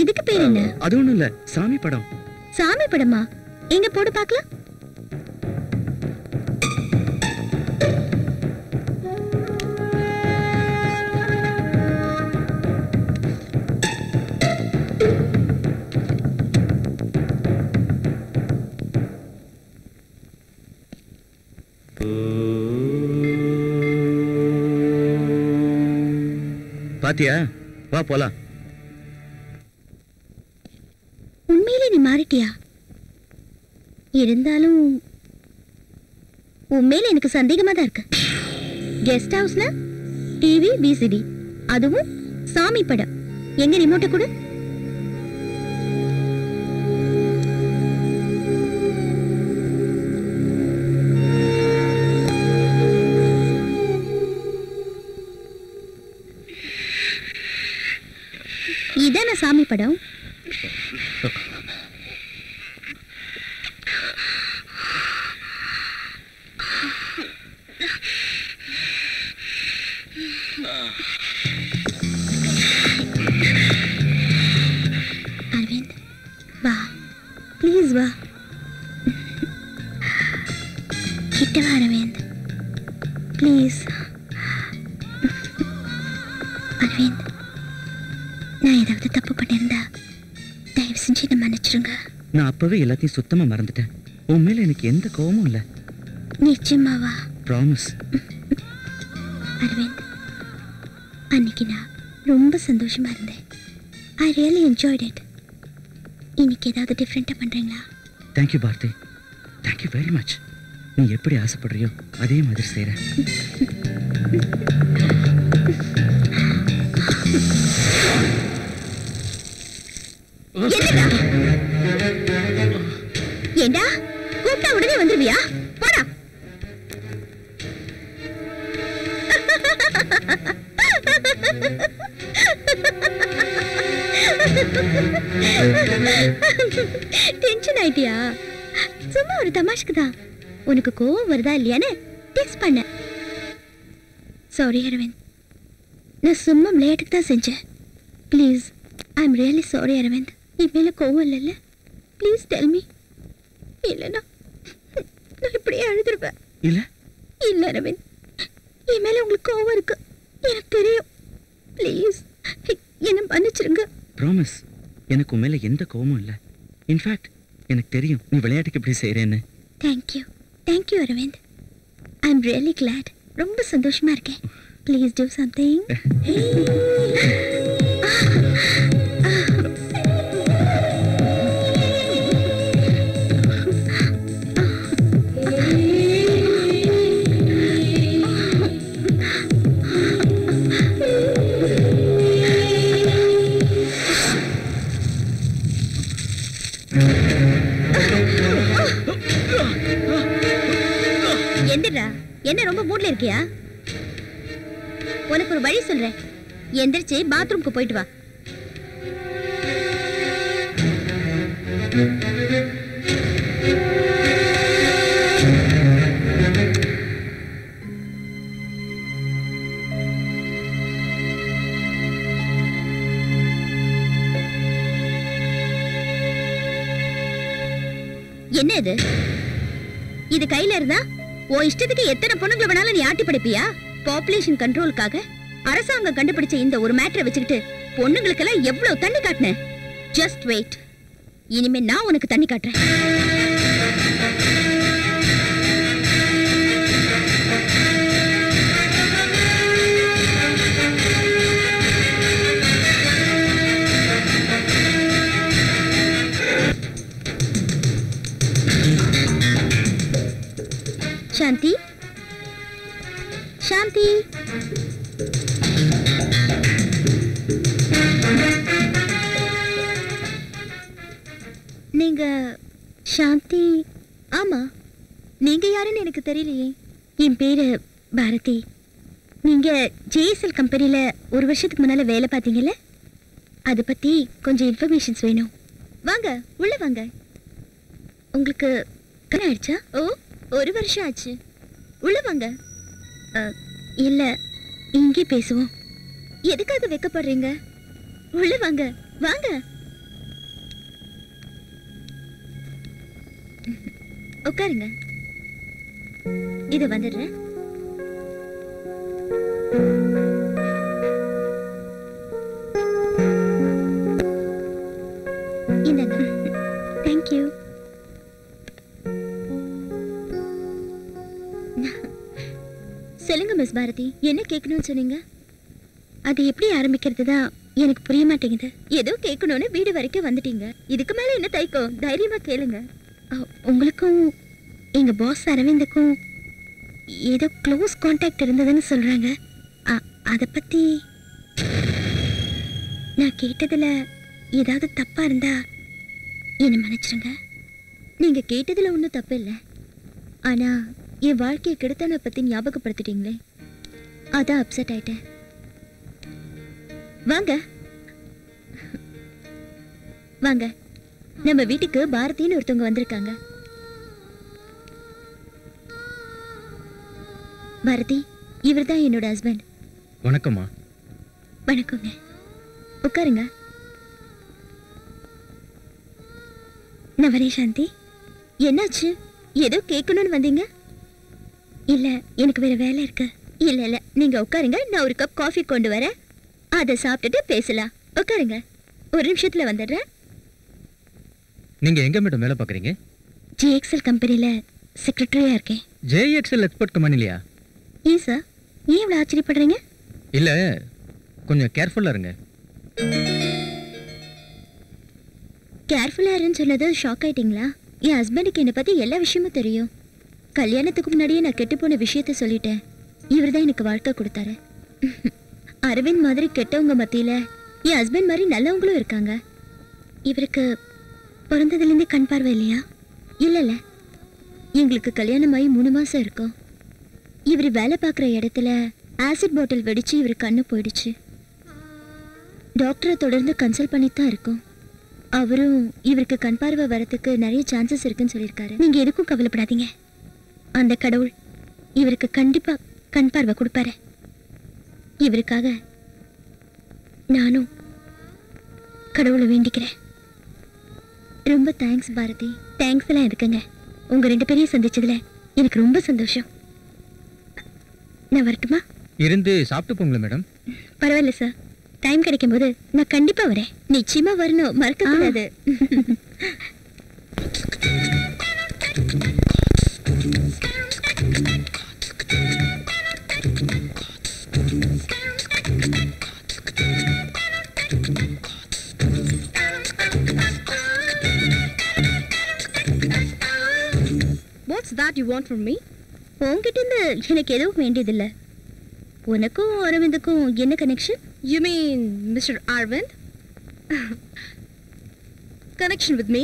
இதுக்கு பேர் என்ன? அது ஒண்ணும் இல்ல, சாமி படம். சாமி படமா? எங்க போடு பார்க்கலாம். பாத்தியா? வா போலாம். உண்மையிலே நீ மாறிட்டியா? இருந்தாலும் உண்மையில எனக்கு சந்தேகமா தான் இருக்கு. கெஸ்ட் ஹவுஸ்ல டிவி விசிடி, அதுவும் சாமி படம். எங்க ரிமோட்டை கொடு. இதான சாமி படம்? அரவிந்த் வா, ப்ளீஸ் வா. கிட்ட வா அரவிந்த், ப்ளீஸ். அரவிந்த், நான் ஏதாவது தப்பு பண்ணியிருந்தா தயவு செஞ்சு என்ன மன்னிச்சிருங்க. நான் அப்பவே எல்லாத்தையும் சுத்தமா மறந்துட்டேன். உன் மேல எனக்கு எந்த கோவமும் இல்ல. நிச்சயமாவா? ப்ராமிஸ். அரவிந்த், அன்னைக்கு நான் ரொம்ப சந்தோஷமா இருந்தேன். I really enjoyed it. இன்னைக்கு ஏதாவது டிஃப்ரெண்டா பண்றீங்களா? Thank you Bharathi, thank you very much. நீ எப்படி ஆசைப்படுறியோ அதே மாதிரி செய்றேன். ஏண்டா கூப்பிட்டா உடனே வந்துருவியா? போடா. டென்ஷன் ஆயிட்டியா? சும்மா ஒரு தமாஷ்க்கு தான். உனக்கு கோவம் வருதா இல்லையான்னு டெஸ்ட் பண்ண. சாரி அரவிந்த், நான் சும்மா விளையாட்டுக்கு தான் செஞ்சேன். Please, I am really sorry Aravind. என் மேல கோவம் இல்லைல்ல? Please tell me. இல்லைன்னா நான் இப்படியே அழுதுருவேன். இல்ல இல்ல அரவிந்த், என் மேல உங்களுக்கு கோவம் இருக்கு, எனக்கு தெரியும். ப்ளீஸ் என்ன மன்னிச்சிருங்க. ப்ராமிஸ், எனக்கு உன் மேல எந்த கோவமும் இல்ல. இன்ஃபேக்ட் எனக்கு தெரியும் நீ விளையாட்டுக்கு இப்படி செய்றேன்னு. Thank you, thank you Aravind. I am really glad. ரொம்ப சந்தோஷமா இருக்கேன். Please do something. எந்திரா, என்ன ரொம்ப மூட்ல இருக்கியா? உனக்கு ஒரு வழி சொல்றேன். எந்திரிச்சு பாத்ரூம்க்கு போயிட்டு வா. என்ன இது? இது கையில இருந்தா உன் இஷ்டத்துக்கு எத்தனை பொண்ணுங்களை வேணாலும் நீ ஆட்டி படைப்பியா? பாப்புலேஷன் கண்ட்ரோலுக்காக அரசாங்கம் கண்டுபிடிச்ச இந்த ஒரு மேட்டரை வச்சுக்கிட்டு பொண்ணுங்களுக்கெல்லாம் எவ்வளவு தண்ணி காட்டின? ஜஸ்ட் வெயிட், இனிமே நான் உனக்கு தண்ணி காட்டுறேன். சாந்தி, சாந்தி, நீங்க சாந்தி? ஆமா, நீங்க யாருன்னு எனக்கு தெரியலையே. என் பேரு பாரதி. நீங்க ஜேஎஸ்எல் கம்பெனில ஒரு வருஷத்துக்கு முன்னால வேலை பார்த்தீங்கல்ல, அதை பத்தி கொஞ்சம் இன்ஃபர்மேஷன்ஸ் வேணும். வாங்க, உள்ள வாங்க. உங்களுக்கு கல்யாணம் ஆயிடுச்சா? ஓ, ஒரு வருஷம் ஆச்சு. உள்ள வாங்க. இல்ல, இங்கே பேசுவோம். எதுக்காக வெக்கப்படுறீங்க? உள்ள வாங்க, வாங்க. உட்காருங்க. இது வந்துடுறேன். இந்தாங்க. தேங்க்யூ. சொல்லுங்க மிஸ் பாரதி, என்ன கேட்கணும்னு சொன்னீங்க? அது எப்படி ஆரம்பிக்கிறது தான் எனக்கு புரிய மாட்டேங்குது. ஏதோ கேட்கணும்னு வீடு வரைக்கும் வந்துட்டீங்க, இதுக்கு மேல என்ன தயக்கம்? தைரியமா கேளுங்க. உங்களுக்கும் எங்க பாஸ் அரவிந்துக்கும் ஏதோ க்ளோஸ் கான்டாக்ட் இருந்ததுன்னு சொல்றாங்க. அதை பத்தி நான் கேட்டதுல ஏதாவது தப்பா இருந்தா என்ன மன்னிச்சிருங்க. நீங்க கேட்டதுல ஒன்றும் தப்பு இல்லை, ஆனா என் வாழ்க்கையை கெடுத்தனை பத்தி ஞாபகப்படுத்திட்டீங்களே, அதான் அப்செட் ஆயிட்டேன். வாங்க வாங்க, நம்ம வீட்டுக்கு பாரதின்னு ஒருத்தவங்க வந்திருக்காங்க. பாரதி, இவர் தான் என்னோட ஹஸ்பண்ட். வணக்கம்மா. வணக்கங்க, உட்காருங்க. நான் வரேன். சாந்தி, என்னாச்சு? ஏதோ கேட்கணும்னு வந்தீங்க? இல்ல, எனக்கு வேற வேலை இருக்கு. இல்ல இல்ல, நீங்க உட்காருங்க, நான் ஒரு கப் காஃபி கொண்டு வரேன், அதை சாப்பிட்டுட்டு பேசலாம். உட்காருங்க, ஒரு நிமிஷத்துல வந்துடுறேன். நீங்க எங்க மேடம் வேலை பார்க்குறீங்க? ஜேஎக்ஸ்எல் கம்பெனில செக்ரட்டரியா இருக்கேன். JXL export கம்பெனிலையா? ஏன் சார், ஏன் இவ்வளவு ஆச்சரியப்படுறீங்க? இல்ல, கொஞ்சம் கேர்ஃபுல்லா இருங்க. கேர்ஃபுல்லா இருன்னு சொன்னது ஷாக் ஆயிட்டீங்களா? என் ஹஸ்பண்டுக்கு என்னை பத்தி எல்லா விஷயமும் தெரியும். கல்யாணத்துக்கு முன்னாடியே நான் கெட்டு போன விஷயத்த சொல்லிட்டேன். இவர் தான் எனக்கு வாழ்க்கை கொடுத்தாரு. அரவிந்த் மாதிரி கெட்டவங்க மத்தியில என் ஹஸ்பண்ட் மாதிரி நல்லவங்களும் இருக்காங்க. இவருக்கு பிறந்ததுலேருந்தே கண் பார்வை இல்லையா? இல்ல இல்ல, எங்களுக்கு கல்யாணமாகி 3 மாசம் இருக்கும். இவர் வேலை பார்க்குற இடத்துல ஆசிட் பாட்டில் வெடிச்சு இவர் கண்ணு போயிடுச்சு. டாக்டரை தொடர்ந்து கன்சல்ட் பண்ணிட்டு தான் இருக்கோம். அவரும் இவருக்கு கண் பார்வை வரத்துக்கு நிறைய சான்சஸ் இருக்குன்னு சொல்லியிருக்காரு. நீங்க எதுக்கும் கவலைப்படாதீங்க, அந்த கடவுள் இவருக்கு கண்டிப்பா கண் பார்வை கொடுப்பாரு. இவருக்காக நானும் கடவுளை வேண்டிக்கிறேன். ரொம்ப தேங்க்ஸ் பாரதி. தேங்க்ஸ் எல்லாம் எதுக்குங்க, உங்க 2 பேரையும் சந்திச்சதுல எனக்கு ரொம்ப சந்தோஷம். நான் வரட்டுமா? இருந்து சாப்பிட்டு போங்களேன் மேடம். பரவாயில்ல சார், டைம் கிடைக்கும் போது நான் கண்டிப்பா வரேன். நிச்சயமா வரணும், மறக்க கூடாது. What's that you want from me? உன்கிட்ட இருந்து எனக்கு எதுவும் வேண்டியதில்லை. உனக்கும் அரவிந்துக்கும் என்ன connection? You mean Mr. Arvind? Connection with me?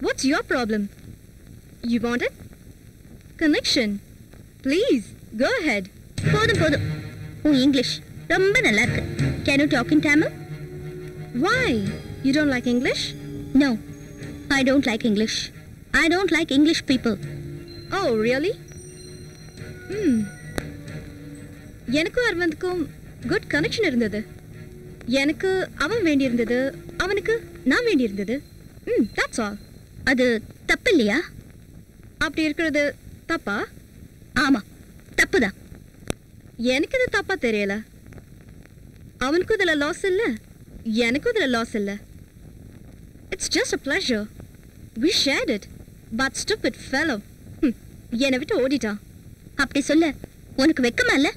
What's your problem? You want it? Connection? Please, go ahead. போதும் போதும், உன் இங்கிலீஷ் ரொம்ப நல்லா இருக்கு. Can you talk in Tamil? Why? You don't like English? No, I don't like English. I don't like English people. Oh, really? எனக்கும் அரவிந்துக்கும் good connection இருந்தது. எனக்கு அவன் வேண்டியிருந்தது, அவனுக்கு நான் வேண்டியிருந்தது. That's all. அது தப்பு இல்லையா? அப்படி இருக்கிறது தப்பா? ஆமா, தப்புதான். எனக்கு இது தப்பா தெரியல. அவனுக்கும் இதுல லாஸ் இல்ல, எனக்கும் இதுல லாஸ் இல்ல. It's just a pleasure. We shared it. But stupid fellow. என்னை விட்டு ஓடிட்டான். அப்படி சொல்ல உனக்கு வெக்கமா இல்ல?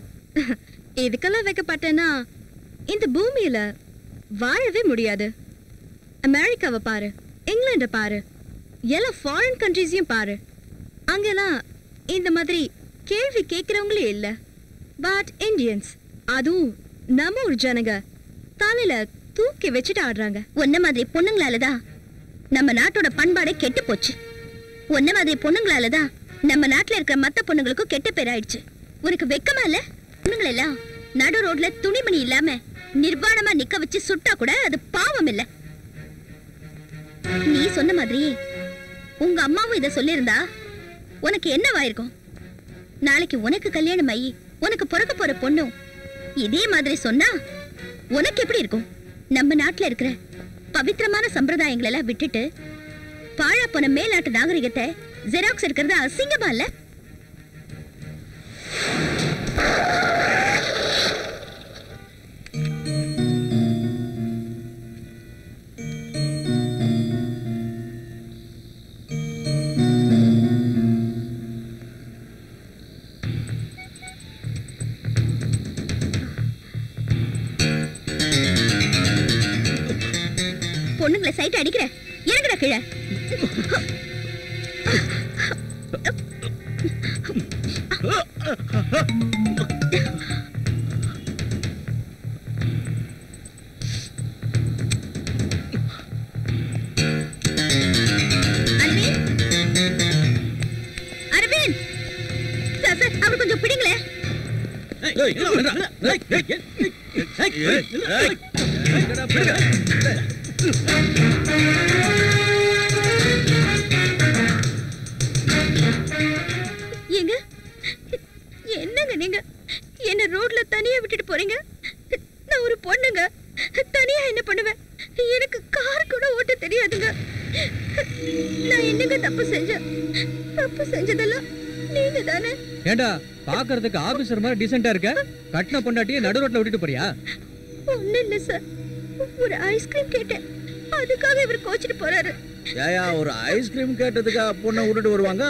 இதுக்கெல்லாம் வைக்கப்பட்டேன்னா இந்த பூமியில வாழவே முடியாது. அமெரிக்காவை பாரு, இங்கிலாண்டை பாரு, எல்லா ஃபாரின் கண்ட்ரீஸையும் பாரு. அங்கெல்லாம் இந்த மாதிரி கேள்வி கேட்கிறவங்களே இல்லை. பட் இந்தியன்ஸ், அதுவும் நம்ம ஒரு ஜனங்க, தலையில தூக்கி வச்சுட்டு ஆடுறாங்க. உன்ன மாதிரி பொண்ணுங்களாலதான் நம்ம நாட்டோட பண்பாடே கெட்டு போச்சு. உன்ன மாதிரி பொண்ணுங்களாலதான் நம்ம நாட்டுல இருக்கிற மத்த பொண்ணுங்களுக்கும் கெட்ட பேர் ஆயிடுச்சு. உனக்கு வெக்கமா இல்ல? பொண்ணுங்களெல்லாம் நடு ரோட்ல துணிமணி இல்லாம நிர்வாணமா நிக்க வச்சு சுட்டா கூட அது பாவம் இல்ல. நீ சொன்ன மாதிரி உங்க அம்மாவும் இத சொல்லியிருந்தா உனக்கு என்னவாயிருக்கும்? நாளைக்கு உனக்கு கல்யாணம் ஆகி உனக்கு பிறக்க போற பொண்ணும் இதே மாதிரி சொன்னா உனக்கு எப்படி இருக்கும்? நம்ம நாட்டுல இருக்கிற பவித்திரமான சம்பிரதாயங்களை எல்லாம் விட்டுட்டு பாழா போன மேல்நாட்டு நாகரிகத்தை ஜெராக்ஸ் எடுக்கிறது அசிங்கமா இல்ல? பொண்ணுங்களை சைட் அடிக்கிற, இறங்குற கீழே. அரவிந்த் சார், சார் அவர் கொஞ்சம் பிடிங்களே. ஏங்க, என்னங்க நீங்க என்ன ரோட்ல தனியா விட்டுட்டு போறீங்க? நான் ஒரு பொண்ணுங்க, தனியா என்ன பண்ணுவேன்? எனக்கு கார் கூட ஓட்ட தெரியாதுங்க. நான் என்னங்க தப்பு செஞ்சேன்? தப்பு செஞ்சதெல்லாம் நீங்க தானே. ஏண்டா பாக்குறதுக்கு ஆபீசர் மாதிரி டீசென்ட்டா இருக்க, கட்டின பொண்டாட்டியை நடு ரோட்ல விட்டுட்டு போறியா? ஒண்ணு இல்ல சார், ஒரு ஐஸ்கிரீம் கேட்டேன், அதுக்காக இவர் கோச்சிட்டு போறாரு. ஏயா, ஒரு ஐஸ்கிரீம் கேட்டதுக்கா பொண்ணை விட்டுட்டு வருவாங்க?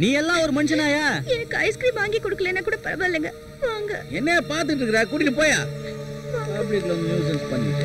நீ எல்லாம் ஒரு மனுஷனாயா? எனக்கு ஐஸ்கிரீம் வாங்கி கொடுக்கலன்னா கூட பரவாயில்லைங்க, வாங்க. என்ன பாத்துட்டு இருக்கற? கூட்டிட்டு போயா. பப்ளிக்ல நியூசன்ஸ் பண்ணிட்டு.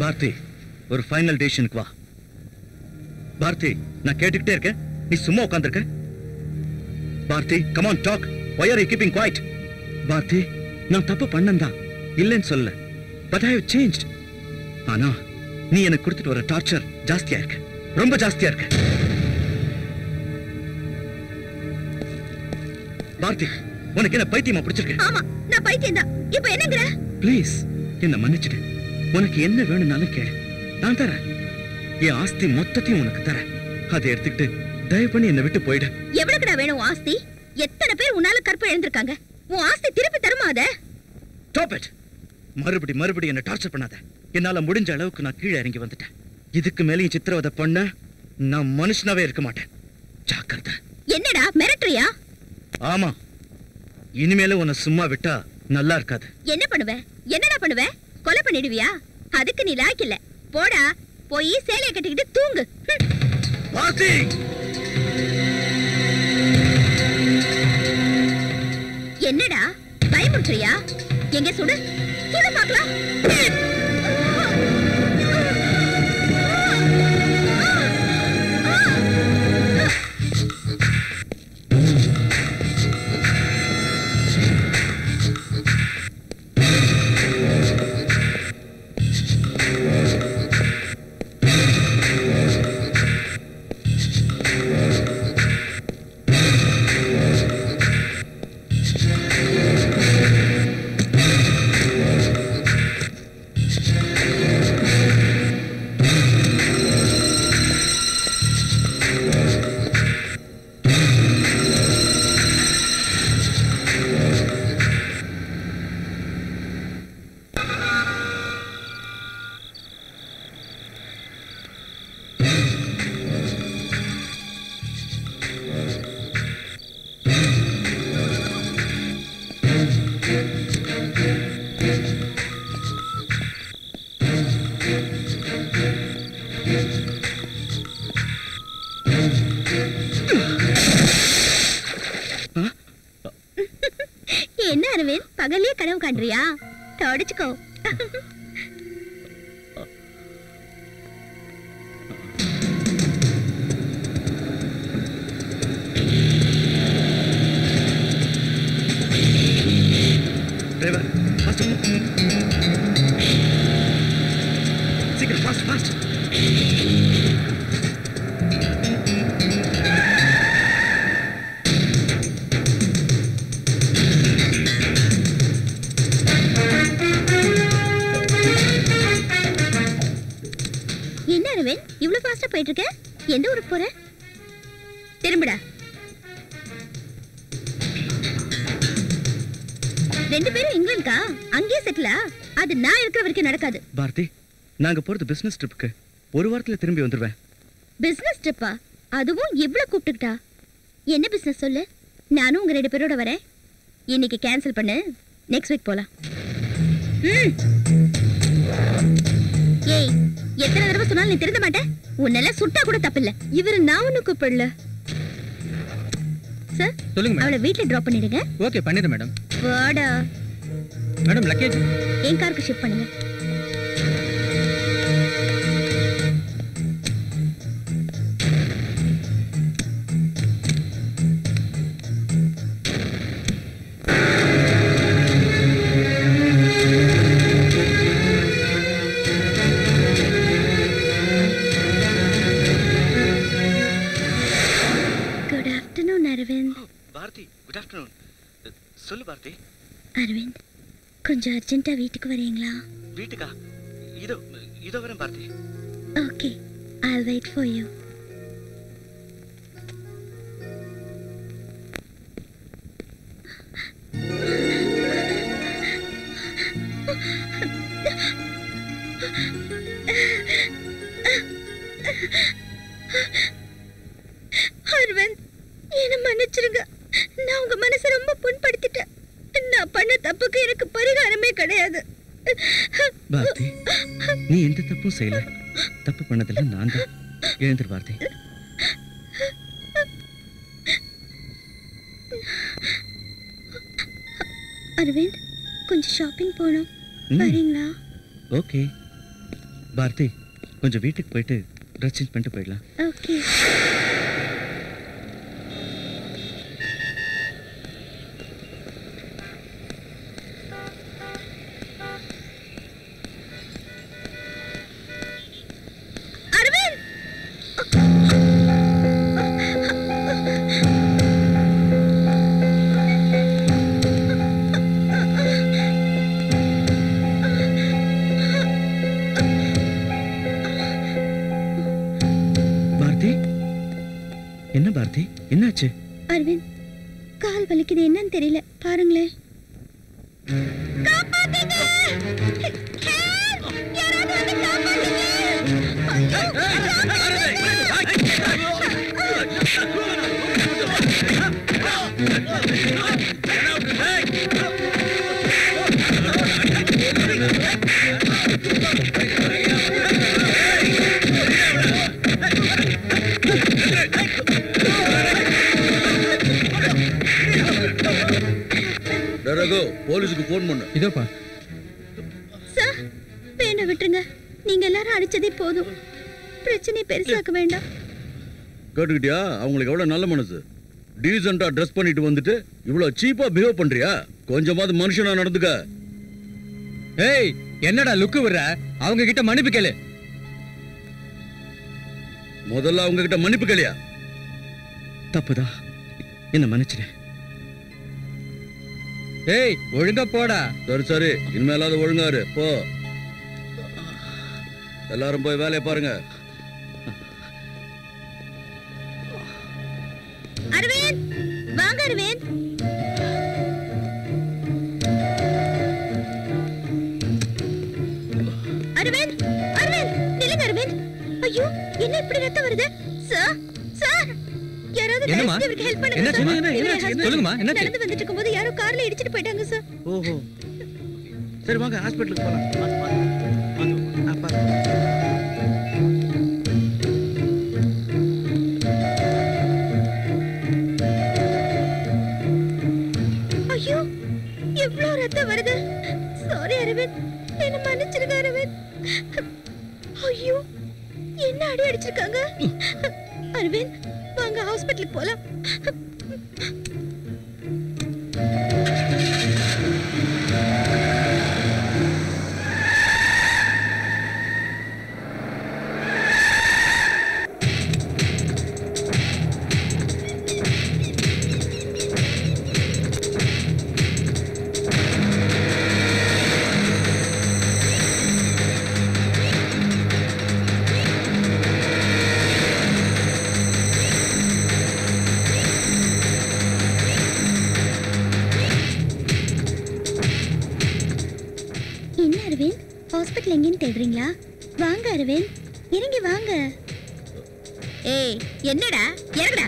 பாரதி, ஒரு ஃபைனல் டெசிஷனுக்கு வா. பாரதி, நான் கேட்டுக்கிட்டே இருக்கேன், நீ சும்மா உட்கார்ந்திருக்க. Bharathi, come on talk. why are you keeping quiet? Bharathi, நான் தப்பு பண்ணேன்தான், இல்லைன்னு சொல்லல. but I have changed. ஆனா நீ எனக்கு கொடுத்துட்டு வர டார்ச்சர் ஜாஸ்தியா இருக்கு, ரொம்ப ஜாஸ்தியா இருக்கு. பாரதி, உனக்கு என்ன பைத்தியமா பிடிச்சிருக்கு? ஆமா, நான் பைத்தியம் தான். இப்போ என்னங்கற? ப்ளீஸ் என்ன மன்னிச்சிடு. உனக்கு என்ன வேணும்னாலும் கேளு, நான் தரேன். என் ஆஸ்தி மொத்தத்தையும் உனக்கு தரேன். அதை எடுத்துக்கிட்டு தயவு பண்ணி என்னை விட்டு போயிடு. எவ்வளவுக்குடா வேணும் ஆஸ்தி? எத்தனை பேர் உன்னால கற்பு எழுந்திருக்காங்க. உன் ஆஸ்தி திருப்பி தருமா? அத ஸ்டாப் இட். மறுபடி என்ன டார்ச்சர் பண்ணாத. என்னால முடிஞ்ச அளவுக்கு நான் கீழே இறங்கி வந்துட்டேன். இதுக்கு மேலேயும் சித்திரவதை பண்ண நான் மனுஷனாவே இருக்க மாட்டேன். ஜாக்கிரதை. என்னடா மிரட்டுறியா? ஆமா, இனிமேல உன்னை சும்மா விட்டா நல்லா இருக்காது. என்ன பண்ணுவ? என்னடா பண்ணுவ? கொலை பண்ணிடுவியா? அதுக்கு நீ லாய்க்கு இல்ல. போடா, போய் சேலைய கட்டிக்கிட்டு தூங்கு. என்னடா பயமுறுத்துறியா? எங்க சுடு சுடு பார்க்கலாம். என்ன அரவிந்த், பகல்லே கனவு காண்றியா? தொடச்சுக்கோ. டிரைவர், சீக்கிரம் ஃபாஸ்ட் ஃபாஸ்ட். என்ன அரவிந்த், இவ்வளவு ஃபாஸ்டா போயிட்டு இருக்க? எந்த ஊருக்கு போற? திரும்புடா. ரெண்டு பேரும் இங்கிலாந்துக்கா? அங்கேயே செட்டிலா? அது நான் இருக்கிற வரைக்கும் நடக்காது. பாரதி, நாங்க போறது பிசினஸ் ட்ரிப்புக்கு. ஒரு வாரத்துல திரும்பி வந்துருவேன். பிசினஸ் ட்ரிப்பா? அதுவும் இவ்ளோ கூப்பிட்டுக்கிட்டா? என்ன பிசினஸ் சொல்லு, நானும் உங்க 2 பேரோட வரேன். இன்னைக்கு கேன்சல் பண்ணு, நெக்ஸ்ட் வீக் போலாம். ஏய், எத்தனை தடவை சொன்னாலும் நீ திருந்த மாட்டே? உன்னெல்லாம் சுட்டா கூட தப்பில்ல. இவரு நான் ஒண்ணு கூப்பிடல சார். சொல்லுங்க மேடம். அவளை வீட்டுல டிராப் பண்ணிடுங்க. ஓகே, பண்ணிடுறேன் மேடம். வாடா. மேடம், லக்கேஜ் என் காருக்கு ஷிஃப்ட் பண்ணுங்க. Good afternoon Aravind. Bharathi, good afternoon. சொல்லு பாரதி. அரவிந்த், கொஞ்சம் அர்ஜென்ட்டா வீட்டுக்கு வரீங்களா? வீட்டுக்கா? இதோ இதோ வரேன் Bharathi. Okay, I'll wait for you. Aravind, என்ன மன்னிச்சிருங்க. நான் உங்க மனசை ரொம்ப புண்படுத்திட்டேன். நான் பண்ண தப்புக்கு எனக்கு பரிகாரமே கிடையாது. பாரதி, நீ எந்த தப்பும் செய்யல. தப்பு பண்ணதில்ல நான் தான். எழுந்திரு பாரதி. அரவிந்த், கொஞ்சம் ஷாப்பிங் போகணும். ம். வரீங்களா? ஓகே பாரதி, கொஞ்சம் வீட்டுக்கு போயிட்டு ட்ரெஸ் சேஞ்ச் பண்ணிட்டு போயிடலாம். ஓகே. என்ன பாரதி, என்னாச்சு? அரவிந்த், கால் வலிக்குது, என்னன்னு தெரியல, பாருங்களேன். காப்பாத்துங்க! Help! யாராவது வந்து காப்பாத்துங்க! ஐயோ, போலீஸுக்கு போன் பண்ணு. இதோப்பா. சார், வேண்டாம், விட்டுருங்க. நீங்க எல்லாரும் அடிச்சதே போதும், பிரச்சனை பெருசாக்க வேண்டாம். கேட்டுக்கிட்டியா? அவங்களுக்கு எவ்வளவு நல்ல மனசு. டீசெண்டா ட்ரெஸ் பண்ணிட்டு வந்துட்டு இவ்வளவு சீப்பா பிஹேவ் பண்றியா? கொஞ்சமாவது மனுஷனா நடந்துக்க. ஏய், என்னடா லுக்கு விடுற? அவங்க கிட்ட மன்னிப்பு கேளு. முதல்ல அவங்க கிட்ட மன்னிப்பு கேளியா? தப்புதான், என்ன மன்னிச்சிடு. ஏய், ஒழுங்கா போடா. சரி சரி, இனிமேலாவது ஒழுங்காரு போ. எல்லாரும் போய் வேலையை பாருங்க. அரவிந்த், வாங்க அரவிந்த். அரவிந்த், அரவிந்த், நில்லுங்க அரவிந்த். ஐயோ, என்ன இப்படி ரத்தம் வருது? சார், சார், யாராவது என்னம்மா? இவருக்கு ஹெல்ப் பண்ணுங்க என்னாச்சு? சார். என்ன, இவரு என்னாச்சு? husband சொல்லுங்கம்மா, என்னாச்சு? நடந்து வந்துட்டு இருக்கும்போது யாரோ கார்ல இடிச்சிட்டு போயிட்டாங்க சார். ஓஹோ, சரி வாங்க ஹாஸ்பிட்டலுக்கு போலாம். வாங்க. ஐயோ, எவ்வளவு ரத்தம் வருது. சாரி அரவிந்த், என்ன மன்னிச்சிருங்க அரவிந்த். ஐயோ, என்ன அடி அடிச்சிருக்காங்க. அரவிந்த், வாங்க ஹாஸ்பிட்டலுக்கு போலாம். ஹாஸ்பிட்டல் எங்கன்னு தேடுறீங்களா? வாங்க அரவிந்த், இறங்கி வாங்க. ஏய், என்னடா, இறங்குடா.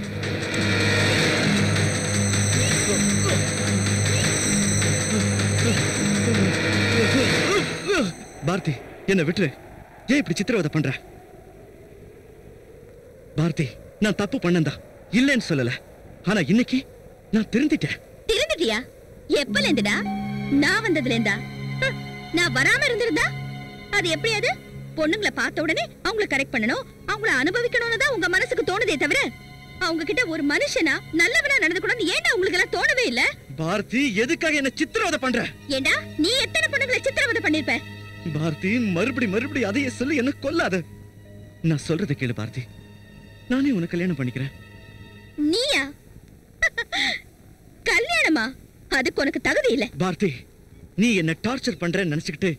பாரதி, என்ன விட்டுரு. ஏன் இப்படி சித்திரவதை பண்ற? பாரதி, நான் தப்பு பண்ணந்தா, இல்லைன்னு சொல்லல. ஆனா இன்னைக்கு நான் திருந்திட்டேன். திருந்திட்டியா? எப்பல இருந்துடா? நான் வந்ததுல இருந்தா? நான் வராம இருந்திருந்தா அது எப்படியாது? பொண்ணுங்களை பார்த்த உடனே அவங்களை கரெக்ட் பண்ணணும், அவங்கள அனுபவிக்கணும்னு தான் உங்க மனசுக்கு தோணுதே தவிர அவங்க கிட்ட ஒரு மனுஷனா நல்லவனா நடந்துக்கணும்னு ஏன்டா உங்களுக்கு எல்லாம் தோணவே இல்ல? பாரதி, எதுக்காக என்ன சித்திரவதை பண்ற? ஏண்டா, நீ எத்தனை பொண்ணுங்களை சித்திரவதை பண்ணிருப்ப? பாரதி, மறுபடி அதையே சொல்லி என்ன கொல்லாத. நான் சொல்றதை கேளு பாரதி, நானே உனக்கு கல்யாணம் பண்ணிக்கிறேன். நீயா? கல்யாணமா? அதுக்கு உனக்கு தகுதி இல்ல. பாரதி, நீ என்ன டார்ச்சர் பண்றேன்னு நினைச்சுக்கிட்டு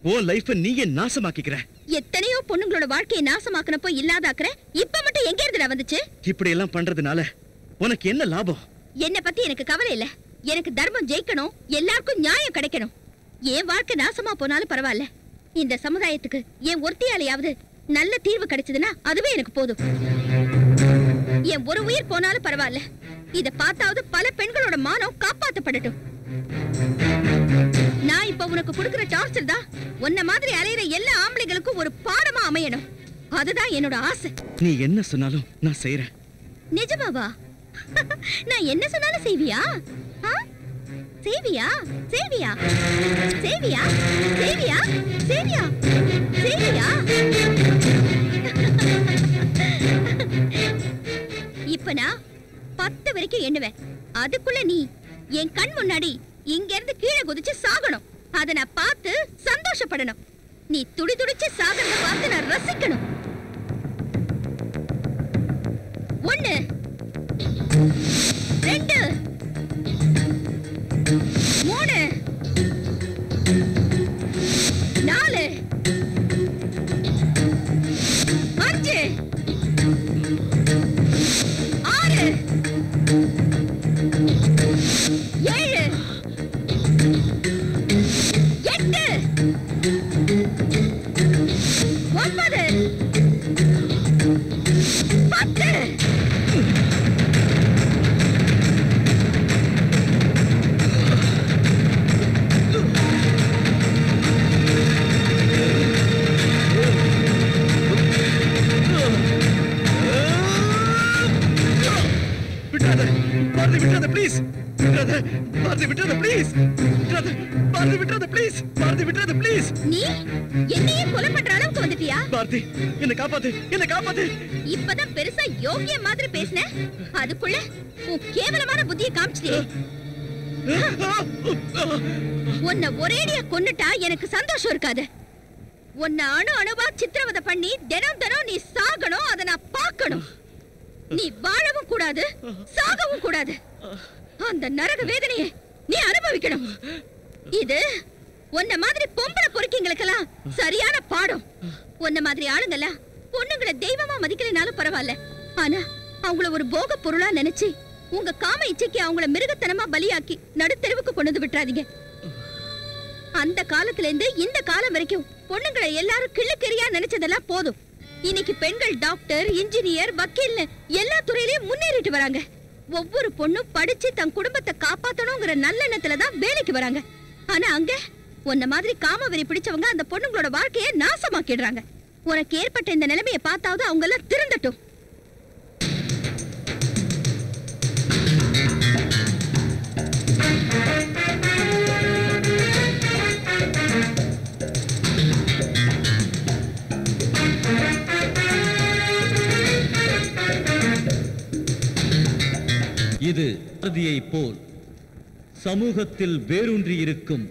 உன் லைஃப நீயே நாசமாக்கிக்கிற. எத்தனையோ பொண்ணுங்களோட வாழ்க்கையை நாசமாக்குனப்போ இல்லாதாக்குற, இப்ப மட்டும் எங்க இருந்துடா வந்துச்சு? இப்படி எல்லாம் பண்றதுனால உனக்கு என்ன லாபம்? என்ன பத்தி எனக்கு கவலை இல்ல. எனக்கு தர்மம் ஜெயிக்கணும், எல்லாருக்கும் நியாயம் கிடைக்கணும். என் வாழ்க்கை நாசமா போனாலும் பரவாயில்ல, இந்த சமுதாயத்துக்கு என் ஒருத்தியாலையாவது நல்ல தீர்வு கிடைச்சதுன்னா அதுவே எனக்கு போதும். என் ஒரு உயிர் போனாலும் பரவாயில்ல, இத பார்த்தாவது பல பெண்களோட மானம் காப்பாற்றப்படட்டும். நான் இப்ப உனக்கு கொடுக்கிற டார்ச்சர் தான் உன்ன மாதிரி அலையிற எல்லா ஆம்பளைங்களுக்கும் ஒரு பாடமா அமையணும். அதுதான் என்னோட ஆசை. நீ என்ன சொன்னாலும் நான் செய்யறேன். நிஜமாவா? நான் என்ன சொன்னாலும் செய்வியா? செய்வியா? செய்வியா? செய்வியா? செய்வியா? செய்வியா? செய்வியா? இப்ப நான் 10 வரைக்கும் எண்ணுவேன். அதுக்குள்ள நீ என் கண் முன்னாடி இங்க இருந்து கீழே குதிச்சு சாகணும். அத நான் பார்த்து சந்தோஷப்படணும். நீ துடி துடிச்சு சாகறத பார்த்து நான் ரசிக்கணும். 1 2 3 4 5 6 நீ என்னையே கொலை பண்ற அளவுக்கு வந்துட்டியா? பாரதி, என்ன காப்பாத்து, என்ன காப்பாத்து. இப்பதான் பெருசா யோகிய மாதிரி பேசின, அதுக்குள்ள உன் கேவலமான புத்தியை காமிச்சிட்டியே. உன்னை ஒரேடியா கொன்னுட்டா எனக்கு சந்தோஷம் இருக்காது. உன்னை அணு அணுவா சித்திரவதை பண்ணி தினம் தினம் நீ சாகணும், அதை நான் பார்க்கணும். நீ வாழவும் கூடாது, சாகவும் கூடாது. அந்த நரக வேதனையை நீ அனுபவிக்கணும். இது உன்ன மாதிரி பொம்பளை பொறுக்கிங்களுக்கெல்லாம் சரியான பாடம். உன்ன மாதிரி ஆளுங்கெல்லாம் பொண்ணுங்களை தெய்வமா மதிக்கலைனாலும் பரவாயில்ல, ஆனா அவங்கள ஒரு போக பொருளா நினைச்சு உங்க காம இச்சைக்கு அவங்கள மிருகத்தனமா பலியாக்கி நடுத்தெருவுக்கு கொண்டு விட்டுறாதீங்க. அந்த காலத்துல இருந்து இந்த காலம் வரைக்கும் பொண்ணுங்களை எல்லாரும் கிள்ளுக்கெரியா நினைச்சதெல்லாம் போதும். இன்னைக்கு பெண்கள் டாக்டர், இன்ஜினியர், வக்கீல் எல்லா துறையிலயும் முன்னேறிட்டு வராங்க. ஒவ்வொரு பொண்ணும் படிச்சு தன் குடும்பத்தை காப்பாத்தணுங்கிற நல்லெண்ணத்துலதான் வேலைக்கு வராங்க. ஆனா அங்க உன்ன மாதிரி காமவெறி பிடிச்சவங்க அந்த பொண்ணுங்களோட வாழ்க்கையை நாசமாக்கிடுறாங்க. உனக்கு ஏற்பட்ட இந்த நிலைமையை பார்த்தாவது அவங்க எல்லாம் திருந்தட்டும். இது பாரதியை போல் சமூகத்தில் வேரூன்றி இருக்கும்